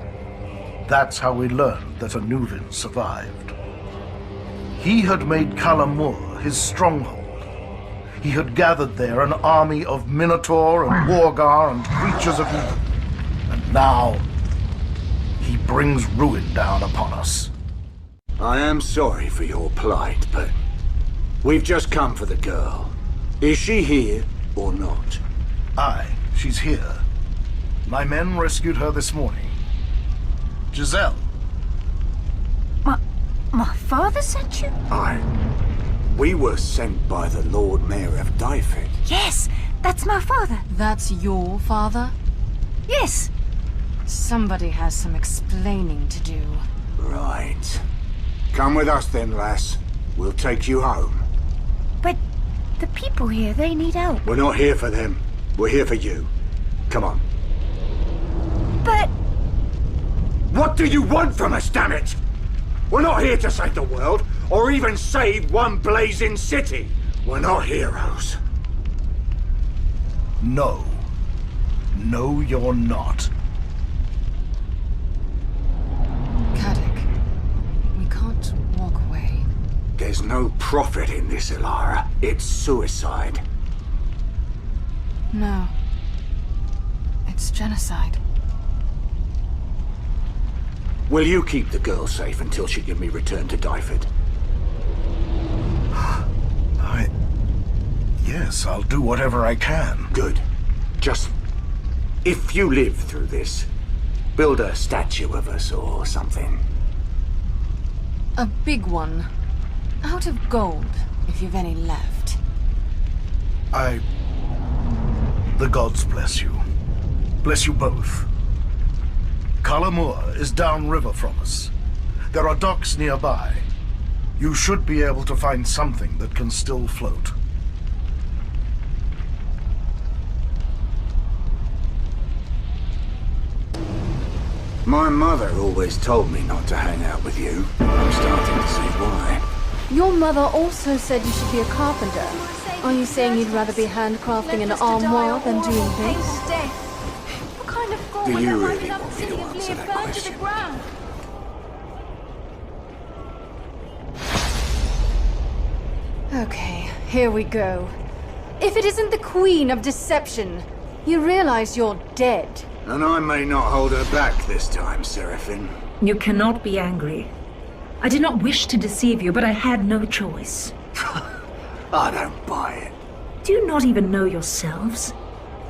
That's how we learned that Anuvin survived. He had made Kalamur his stronghold. He had gathered there an army of Minotaur and Wargar and creatures of evil. And now, he brings ruin down upon us. I am sorry for your plight, but we've just come for the girl. Is she here or not? Aye, she's here. My men rescued her this morning. Giselle. My father sent you? Aye. We were sent by the Lord Mayor of Dyfed. Yes, that's my father. That's your father? Yes. Somebody has some explaining to do. Right. Come with us then, lass. We'll take you home. But the people here, they need help. We're not here for them. We're here for you. Come on. But... What do you want from us, damn it? We're not here to save the world, or even save one blazing city. We're not heroes. No. No, you're not. Caddoc, we can't walk away. There's no profit in this, Ilara. It's suicide. No. It's genocide. Will you keep the girl safe until she can be returned to Dyfed? Yes, I'll do whatever I can. Good. Just, if you live through this, build a statue of us or something. A big one. Out of gold, if you've any left. The gods bless you. Bless you both. Kalamur is downriver from us. There are docks nearby. You should be able to find something that can still float. My mother always told me not to hang out with you. I'm starting to see why. Your mother also said you should be a carpenter. Are you saying you'd rather be handcrafting an armoire than doing this? What kind of god Do would you have really ended up want me city to of answer Lear that burned to the question? ground? Okay, here we go. If it isn't the Queen of Deception, you realize you're dead. And I may not hold her back this time, Seraphine. You cannot be angry. I did not wish to deceive you, but I had no choice. I don't buy it. Do you not even know yourselves?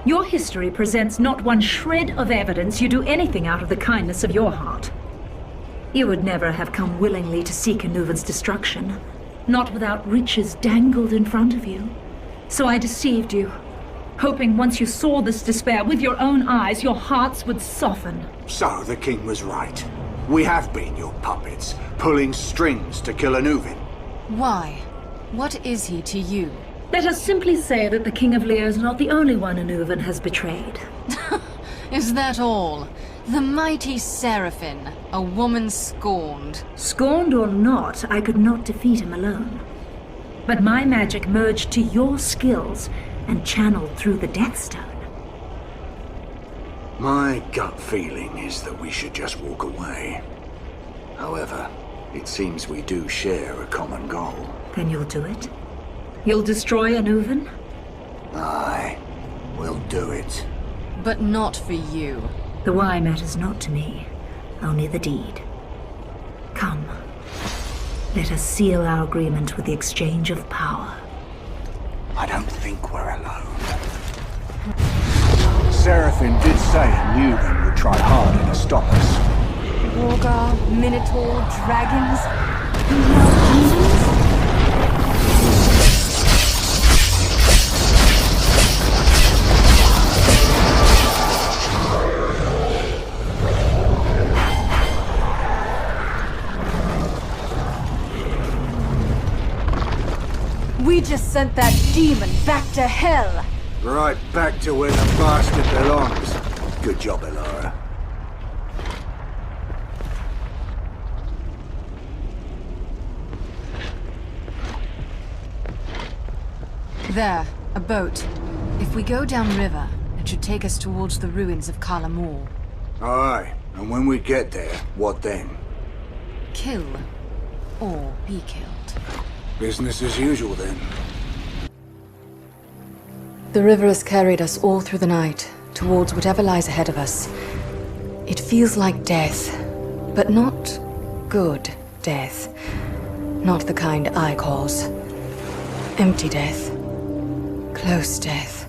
Your history presents not one shred of evidence you do anything out of the kindness of your heart. You would never have come willingly to seek Anuvin's destruction, not without riches dangled in front of you. So I deceived you, hoping once you saw this despair with your own eyes, your hearts would soften. So the king was right. We have been your puppets, pulling strings to kill Anuvin. Why? What is he to you? Let us simply say that the King of Lear is not the only one Anuvin has betrayed. Is that all? The mighty Seraphine, a woman scorned. Scorned or not, I could not defeat him alone. But my magic merged to your skills and channeled through the Deathstone. My gut feeling is that we should just walk away. However, it seems we do share a common goal. Then you'll do it? You'll destroy Anuvin? Aye, we'll do it. But not for you. The why matters not to me, only the deed. Come, let us seal our agreement with the exchange of power. I don't think we're alone. Seraphine did say Anuvin would try harder to stop us. Wargar, Minotaur, dragons, and now demons? We just sent that demon back to hell! Right back to where the bastard belongs. Good job, Elara. There, a boat. If we go downriver, it should take us towards the ruins of Kalamur. Aye, and when we get there, what then? Kill. Or be killed. Business as usual then. The river has carried us all through the night, towards whatever lies ahead of us. It feels like death, but not good death. Not the kind I cause. Empty death. Close death.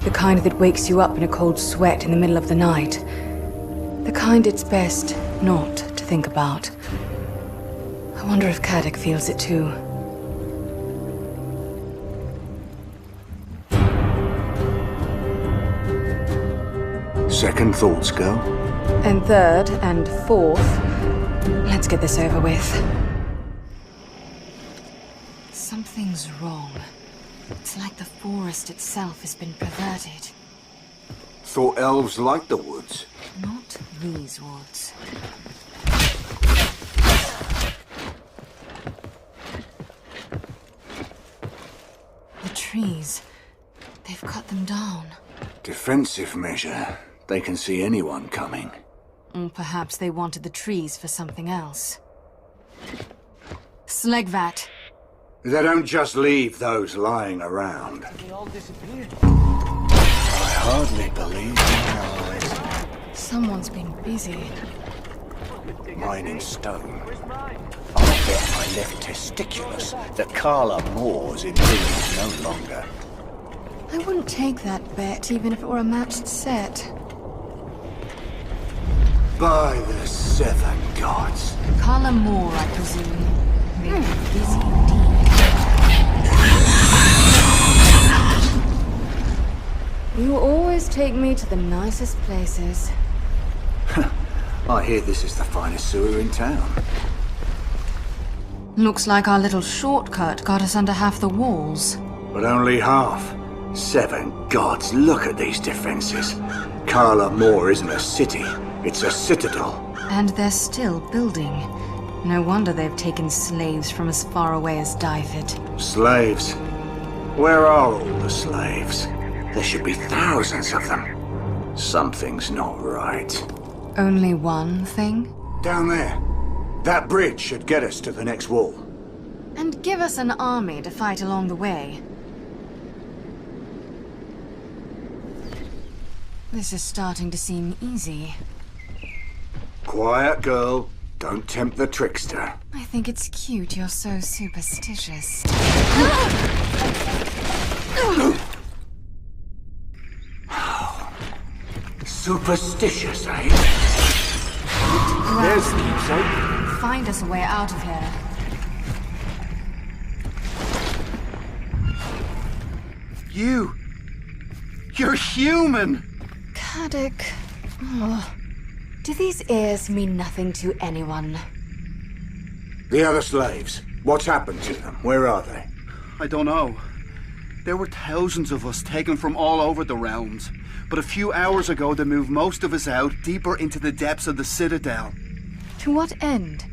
The kind that wakes you up in a cold sweat in the middle of the night. The kind it's best not to think about. I wonder if Caddoc feels it too. Second thoughts, girl? And third and fourth, let's get this over with. Something's wrong. It's like the forest itself has been perverted. Thought elves liked the woods. Not these woods. The trees. They've cut them down. Defensive measure. They can see anyone coming. Or perhaps they wanted the trees for something else. Slegvat. They don't just leave those lying around. They all disappeared. I hardly believe my eyes. Someone's been busy. Mining stone. I bet I left testiculous that Carla Moore's in ruins no longer. I wouldn't take that bet, even if it were a matched set. By the seven gods. Kalamur, I presume. They've been busy indeed. You always take me to the nicest places. I hear this is the finest sewer in town. Looks like our little shortcut got us under half the walls. But only half. Seven gods, look at these defenses. Karla Moor isn't a city, it's a citadel. And they're still building. No wonder they've taken slaves from as far away as Dyfed. Slaves? Where are all the slaves? There should be thousands of them. Something's not right. Only one thing? Down there. That bridge should get us to the next wall. And give us an army to fight along the way. This is starting to seem easy. Quiet, girl. Don't tempt the trickster. I think it's cute you're so superstitious. Superstitious, eh? There's the keepsake. Find us a way out of here. You're human! Caddoc. Oh. Do these ears mean nothing to anyone? The other slaves. What's happened to them? Where are they? I don't know. There were thousands of us taken from all over the realms. But a few hours ago they moved most of us out deeper into the depths of the Citadel. To what end?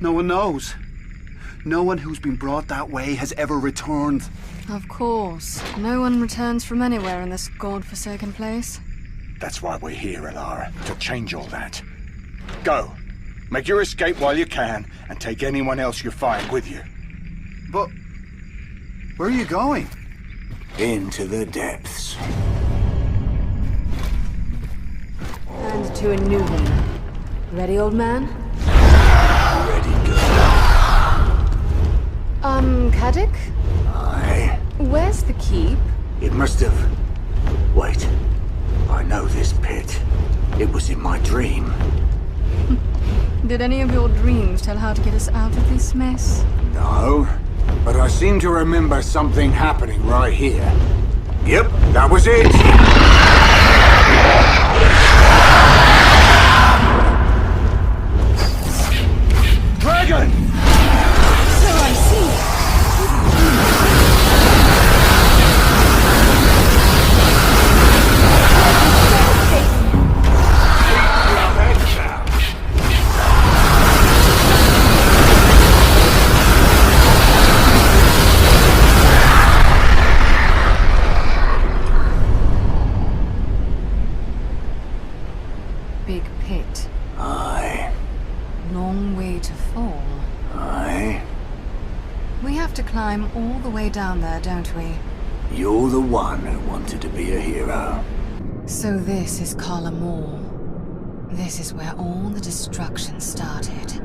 No one knows. No one who's been brought that way has ever returned. Of course. No one returns from anywhere in this god-forsaken place. That's why we're here, Alara, to change all that. Go. Make your escape while you can, and take anyone else you find with you. But where are you going? Into the depths. And to a new one. Ready, old man? Ready, girl. Caddoc? Aye. Where's the keep? It must have... Wait. I know this pit. It was in my dream. Did any of your dreams tell how to get us out of this mess? No, but I seem to remember something happening right here. Yep, that was it! Dragon! So I see. Big pit. Aye. Long way to fall. Aye. We have to climb all the way down there, don't we? You're the one who wanted to be a hero. So this is Karla Moor. This is where all the destruction started.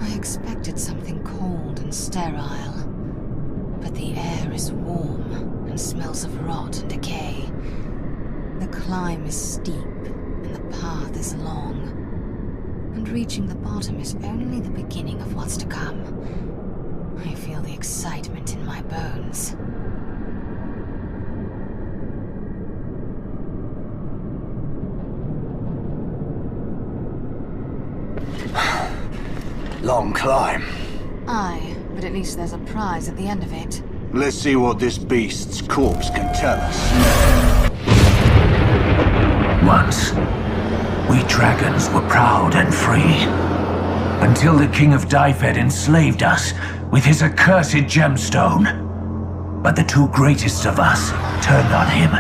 I expected something cold and sterile. But the air is warm and smells of rot and decay. The climb is steep and the path is long. And reaching the bottom is only the beginning of what's to come. I feel the excitement in my bones. Long climb. Aye, but at least there's a prize at the end of it. Let's see what this beast's corpse can tell us. Once, we dragons were proud and free. Until the King of Dyfed enslaved us with his accursed gemstone. But the two greatest of us turned on him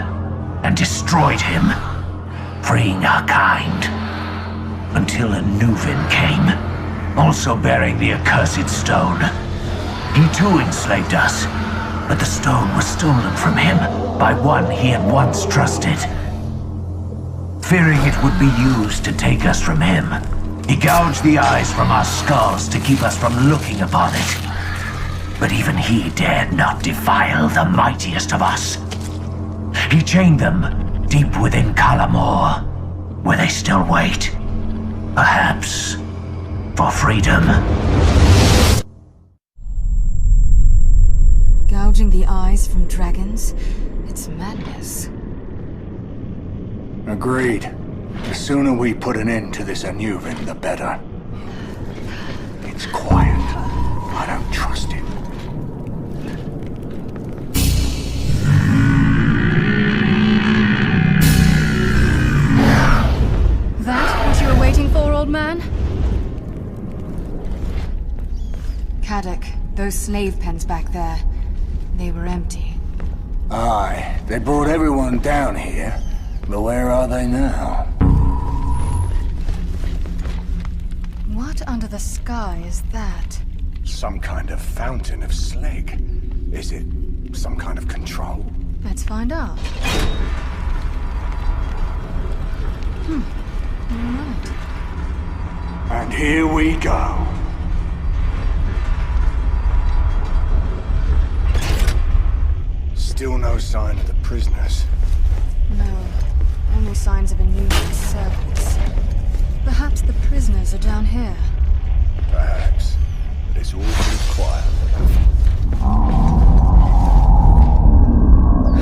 and destroyed him, freeing our kind. Until a Nuvin came, also bearing the accursed stone. He too enslaved us, but the stone was stolen from him by one he had once trusted. Fearing it would be used to take us from him, he gouged the eyes from our skulls to keep us from looking upon it. But even he dared not defile the mightiest of us. He chained them deep within Karla Moor, where they still wait. Perhaps for freedom. Gouging the eyes from dragons? It's madness. Agreed. The sooner we put an end to this Anuvin, the better. It's quiet. I don't trust it. old man? Caddoc, those slave pens back there, they were empty. Aye, they brought everyone down here, but where are they now? What under the sky is that? Some kind of fountain of slag. Is it some kind of control? Let's find out. You're right. And here we go. Still no sign of the prisoners. No, only signs of a numerous servants. Perhaps the prisoners are down here. Perhaps, but it's awfully quiet.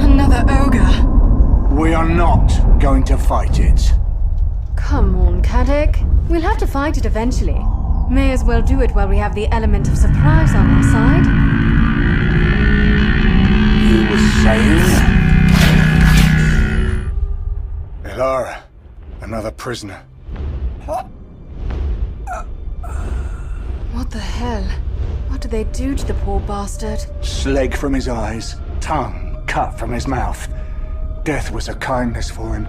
Another ogre! We are not going to fight it. Come on, Caddoc. We'll have to fight it eventually. May as well do it while we have the element of surprise on our side. You were saying? Elara, another prisoner. What the hell? What did they do to the poor bastard? Slag from his eyes, tongue cut from his mouth. Death was a kindness for him.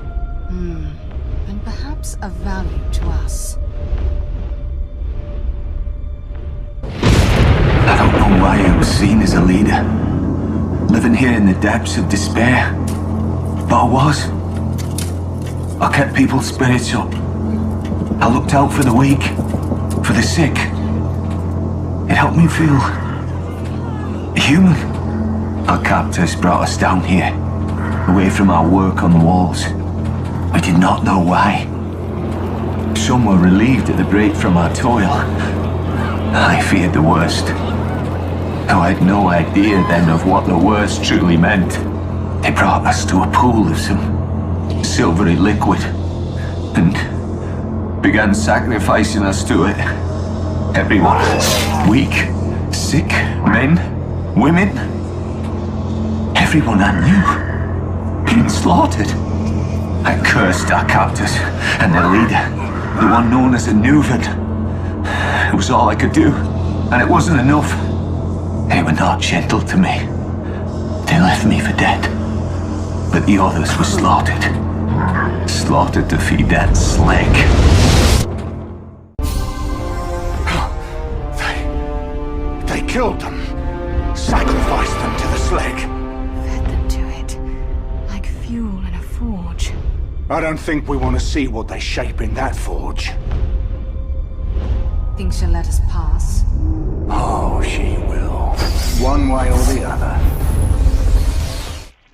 And perhaps of value to us. I don't know why I was seen as a leader. Living here in the depths of despair. But I was. I kept people's spirits up. I looked out for the weak, for the sick. It helped me feel human. Our captors brought us down here, away from our work on the walls. We did not know why. Some were relieved at the break from our toil. I feared the worst. Though I had no idea then of what the worst truly meant. They brought us to a pool of some silvery liquid, and began sacrificing us to it. Everyone. Weak, sick, men, women. Everyone I knew. Being slaughtered. I cursed our captors, and their leader, the one known as a Nuven. It was all I could do, and it wasn't enough. They were not gentle to me. They left me for dead. But the others were slaughtered. Slaughtered to feed that slag. They killed them. Sacrificed them to the slag. Fed them to it. Like fuel in a forge. I don't think we want to see what they shape in that forge. Think she'll let us pass? Oh, she will. One way or the other.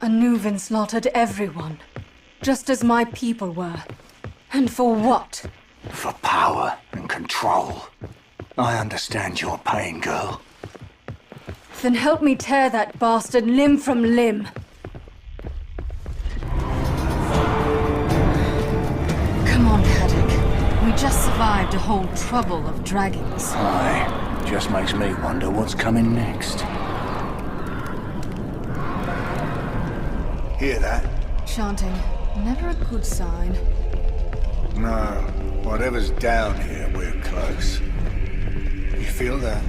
A Nuven slaughtered everyone. Just as my people were. And for what? For power and control. I understand your pain, girl. Then help me tear that bastard limb from limb. Come on, Caddoc. We just survived a whole trouble of dragons. Aye, just makes me wonder what's coming next. Hear that? Chanting. Never a good sign. No, whatever's down here, we're close. You feel that?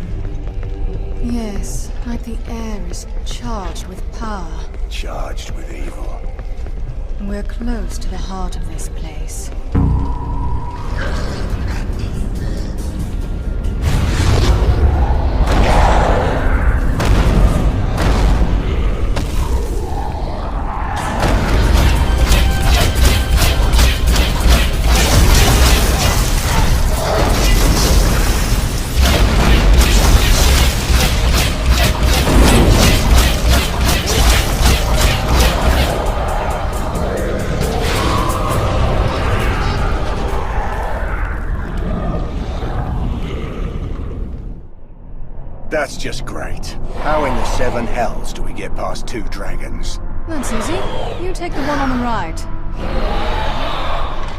Yes, like the air is charged with power. Charged with evil. We're close to the heart of this place. That's just great. How in the seven hells do we get past two dragons? That's easy. You take the one on the right.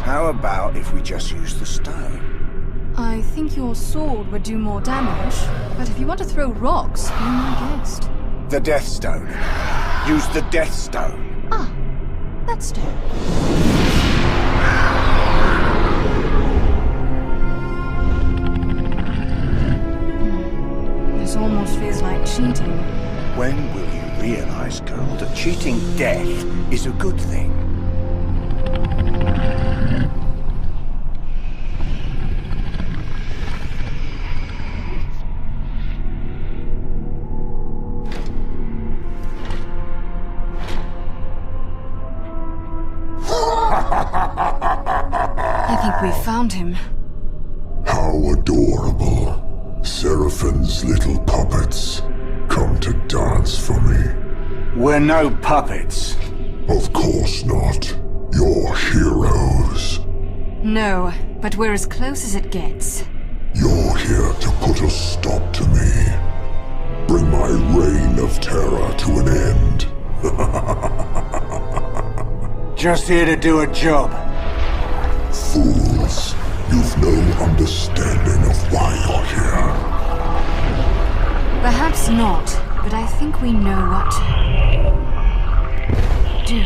How about if we just use the stone? I think your sword would do more damage, but if you want to throw rocks, be my guest. The Death Stone. Use the Death Stone. Ah, that stone. When will you realize, girl, that cheating death is a good thing? I think we found him. How adorable. Seraphine's little puppets come to dance for me. We're no puppets. Of course not. You're heroes. No, but we're as close as it gets. You're here to put a stop to me. Bring my reign of terror to an end. Just here to do a job. Fools. You've no understanding of why you're here. Perhaps not, but I think we know what to do.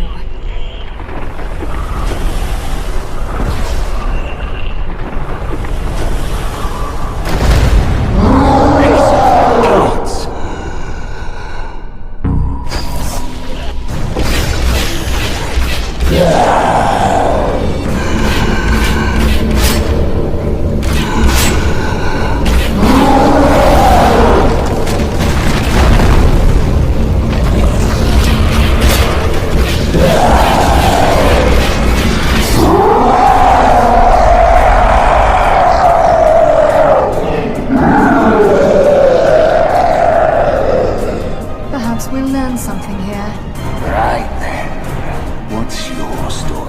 Perhaps we'll learn something here. Right then. What's your story?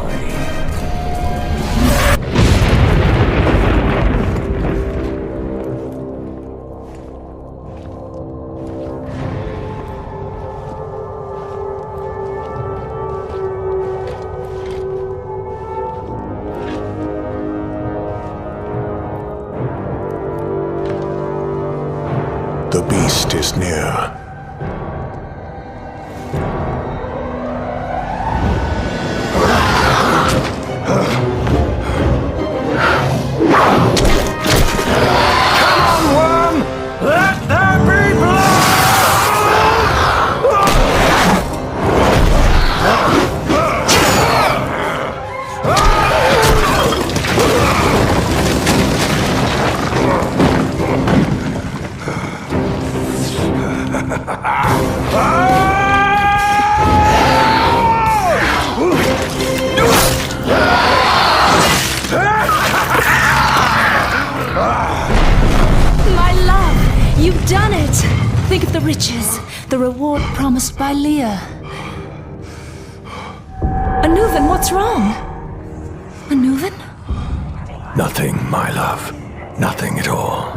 The beast is near. Think of the riches, the reward promised by Leah. Anuvan, what's wrong? Anuvan? Nothing, my love. Nothing at all.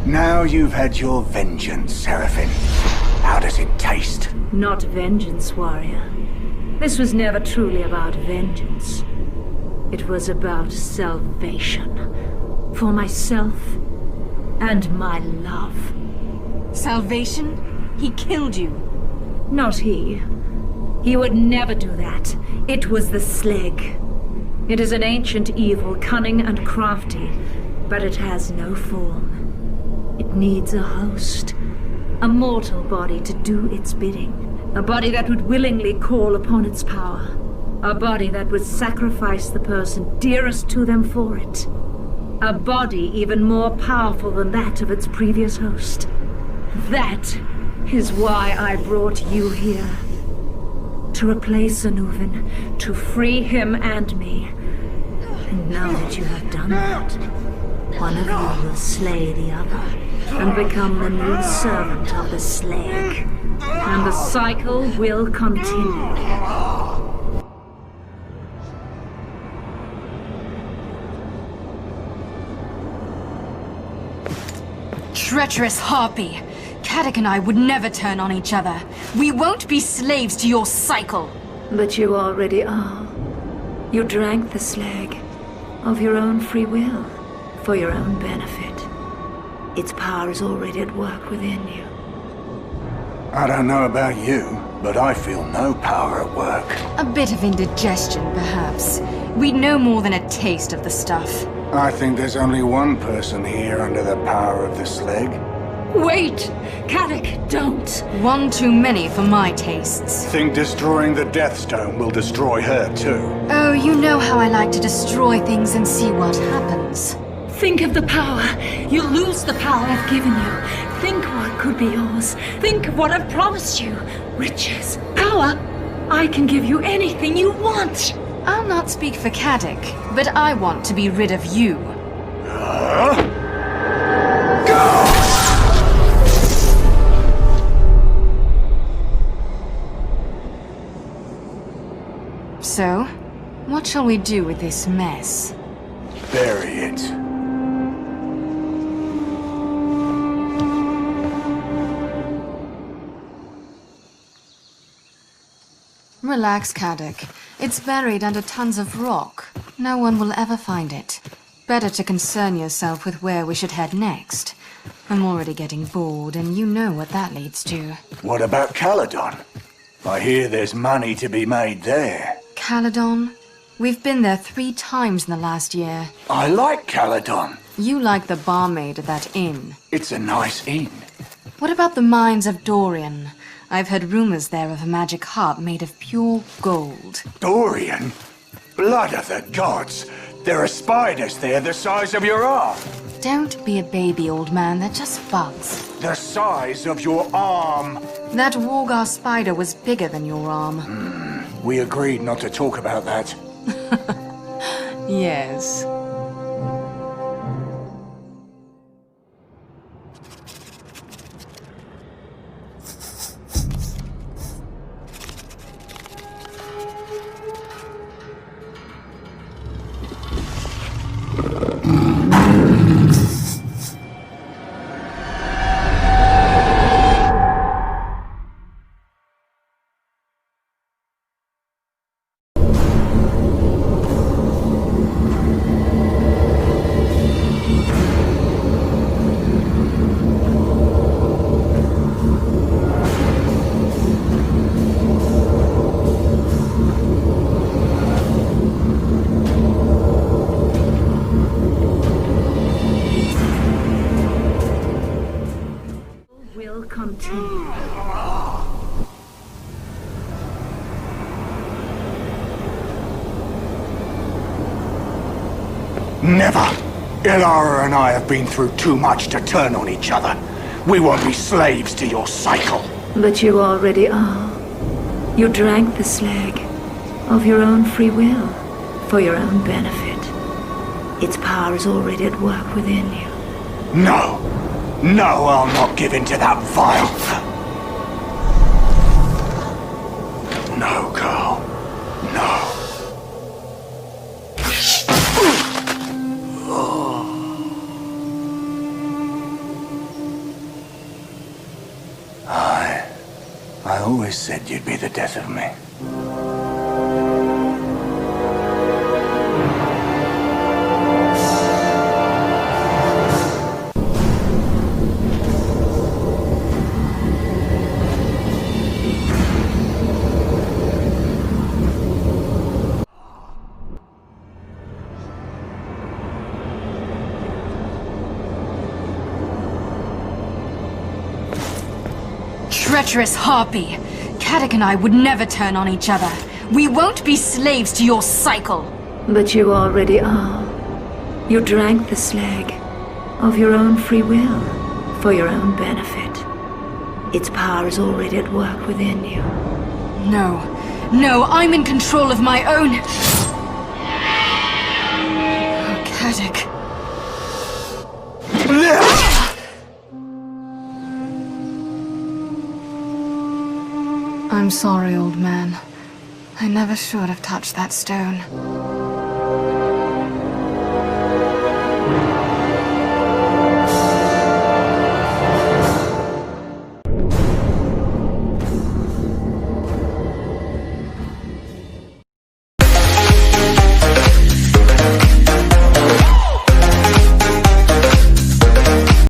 Now you've had your vengeance, Seraphine. How does it taste? Not vengeance, warrior. This was never truly about vengeance. It was about salvation. For myself and my love. Salvation? He killed you. Not he. He would never do that. It was the Sleg. It is an ancient evil, cunning and crafty, but it has no form. It needs a host, a mortal body to do its bidding, a body that would willingly call upon its power, a body that would sacrifice the person dearest to them for it, a body even more powerful than that of its previous host. That is why I brought you here. To replace Anuvan, to free him and me. And now that you have done that, one of you will slay the other, and become the new servant of the Sleg. And the cycle will continue. Treacherous harpy! Caddoc and I would never turn on each other. We won't be slaves to your cycle. But you already are. You drank the slag of your own free will, for your own benefit. Its power is already at work within you. I don't know about you, but I feel no power at work. A bit of indigestion, perhaps. We'd no more than a taste of the stuff. I think there's only one person here under the power of the slag. Wait! Caddoc, don't! One too many for my tastes. Think destroying the Death Stone will destroy her too. Oh, you know how I like to destroy things and see what happens. Think of the power. You lose the power I've given you. Think what could be yours. Think of what I've promised you. Riches, power. I can give you anything you want. I'll not speak for Caddoc, but I want to be rid of you. So, what shall we do with this mess? Bury it. Relax, Caddoc. It's buried under tons of rock. No one will ever find it. Better to concern yourself with where we should head next. I'm already getting bored, and you know what that leads to. What about Caledon? I hear there's money to be made there. Caledon? We've been there 3 times in the last year. I like Caledon. You like the barmaid at that inn. It's a nice inn. What about the mines of Dorian? I've heard rumors there of a magic harp made of pure gold. Dorian? Blood of the gods! There are spiders there the size of your arm. Don't be a baby, old man. They're just bugs. The size of your arm. That Wargar spider was bigger than your arm. We agreed not to talk about that. Yes. Will continue. Never! Ilara and I have been through too much to turn on each other. We won't be slaves to your cycle. But you already are. You drank the slag of your own free will, for your own benefit. Its power is already at work within you. No! No, I'll not give in to that vile... No, Carl. No. I always said you'd be the death of me. Treacherous harpy! Caddoc and I would never turn on each other. We won't be slaves to your cycle. But you already are. You drank the slag of your own free will, for your own benefit. Its power is already at work within you. No, no, I'm in control of my own... Oh, Caddoc. I'm sorry, old man. I never should have touched that stone.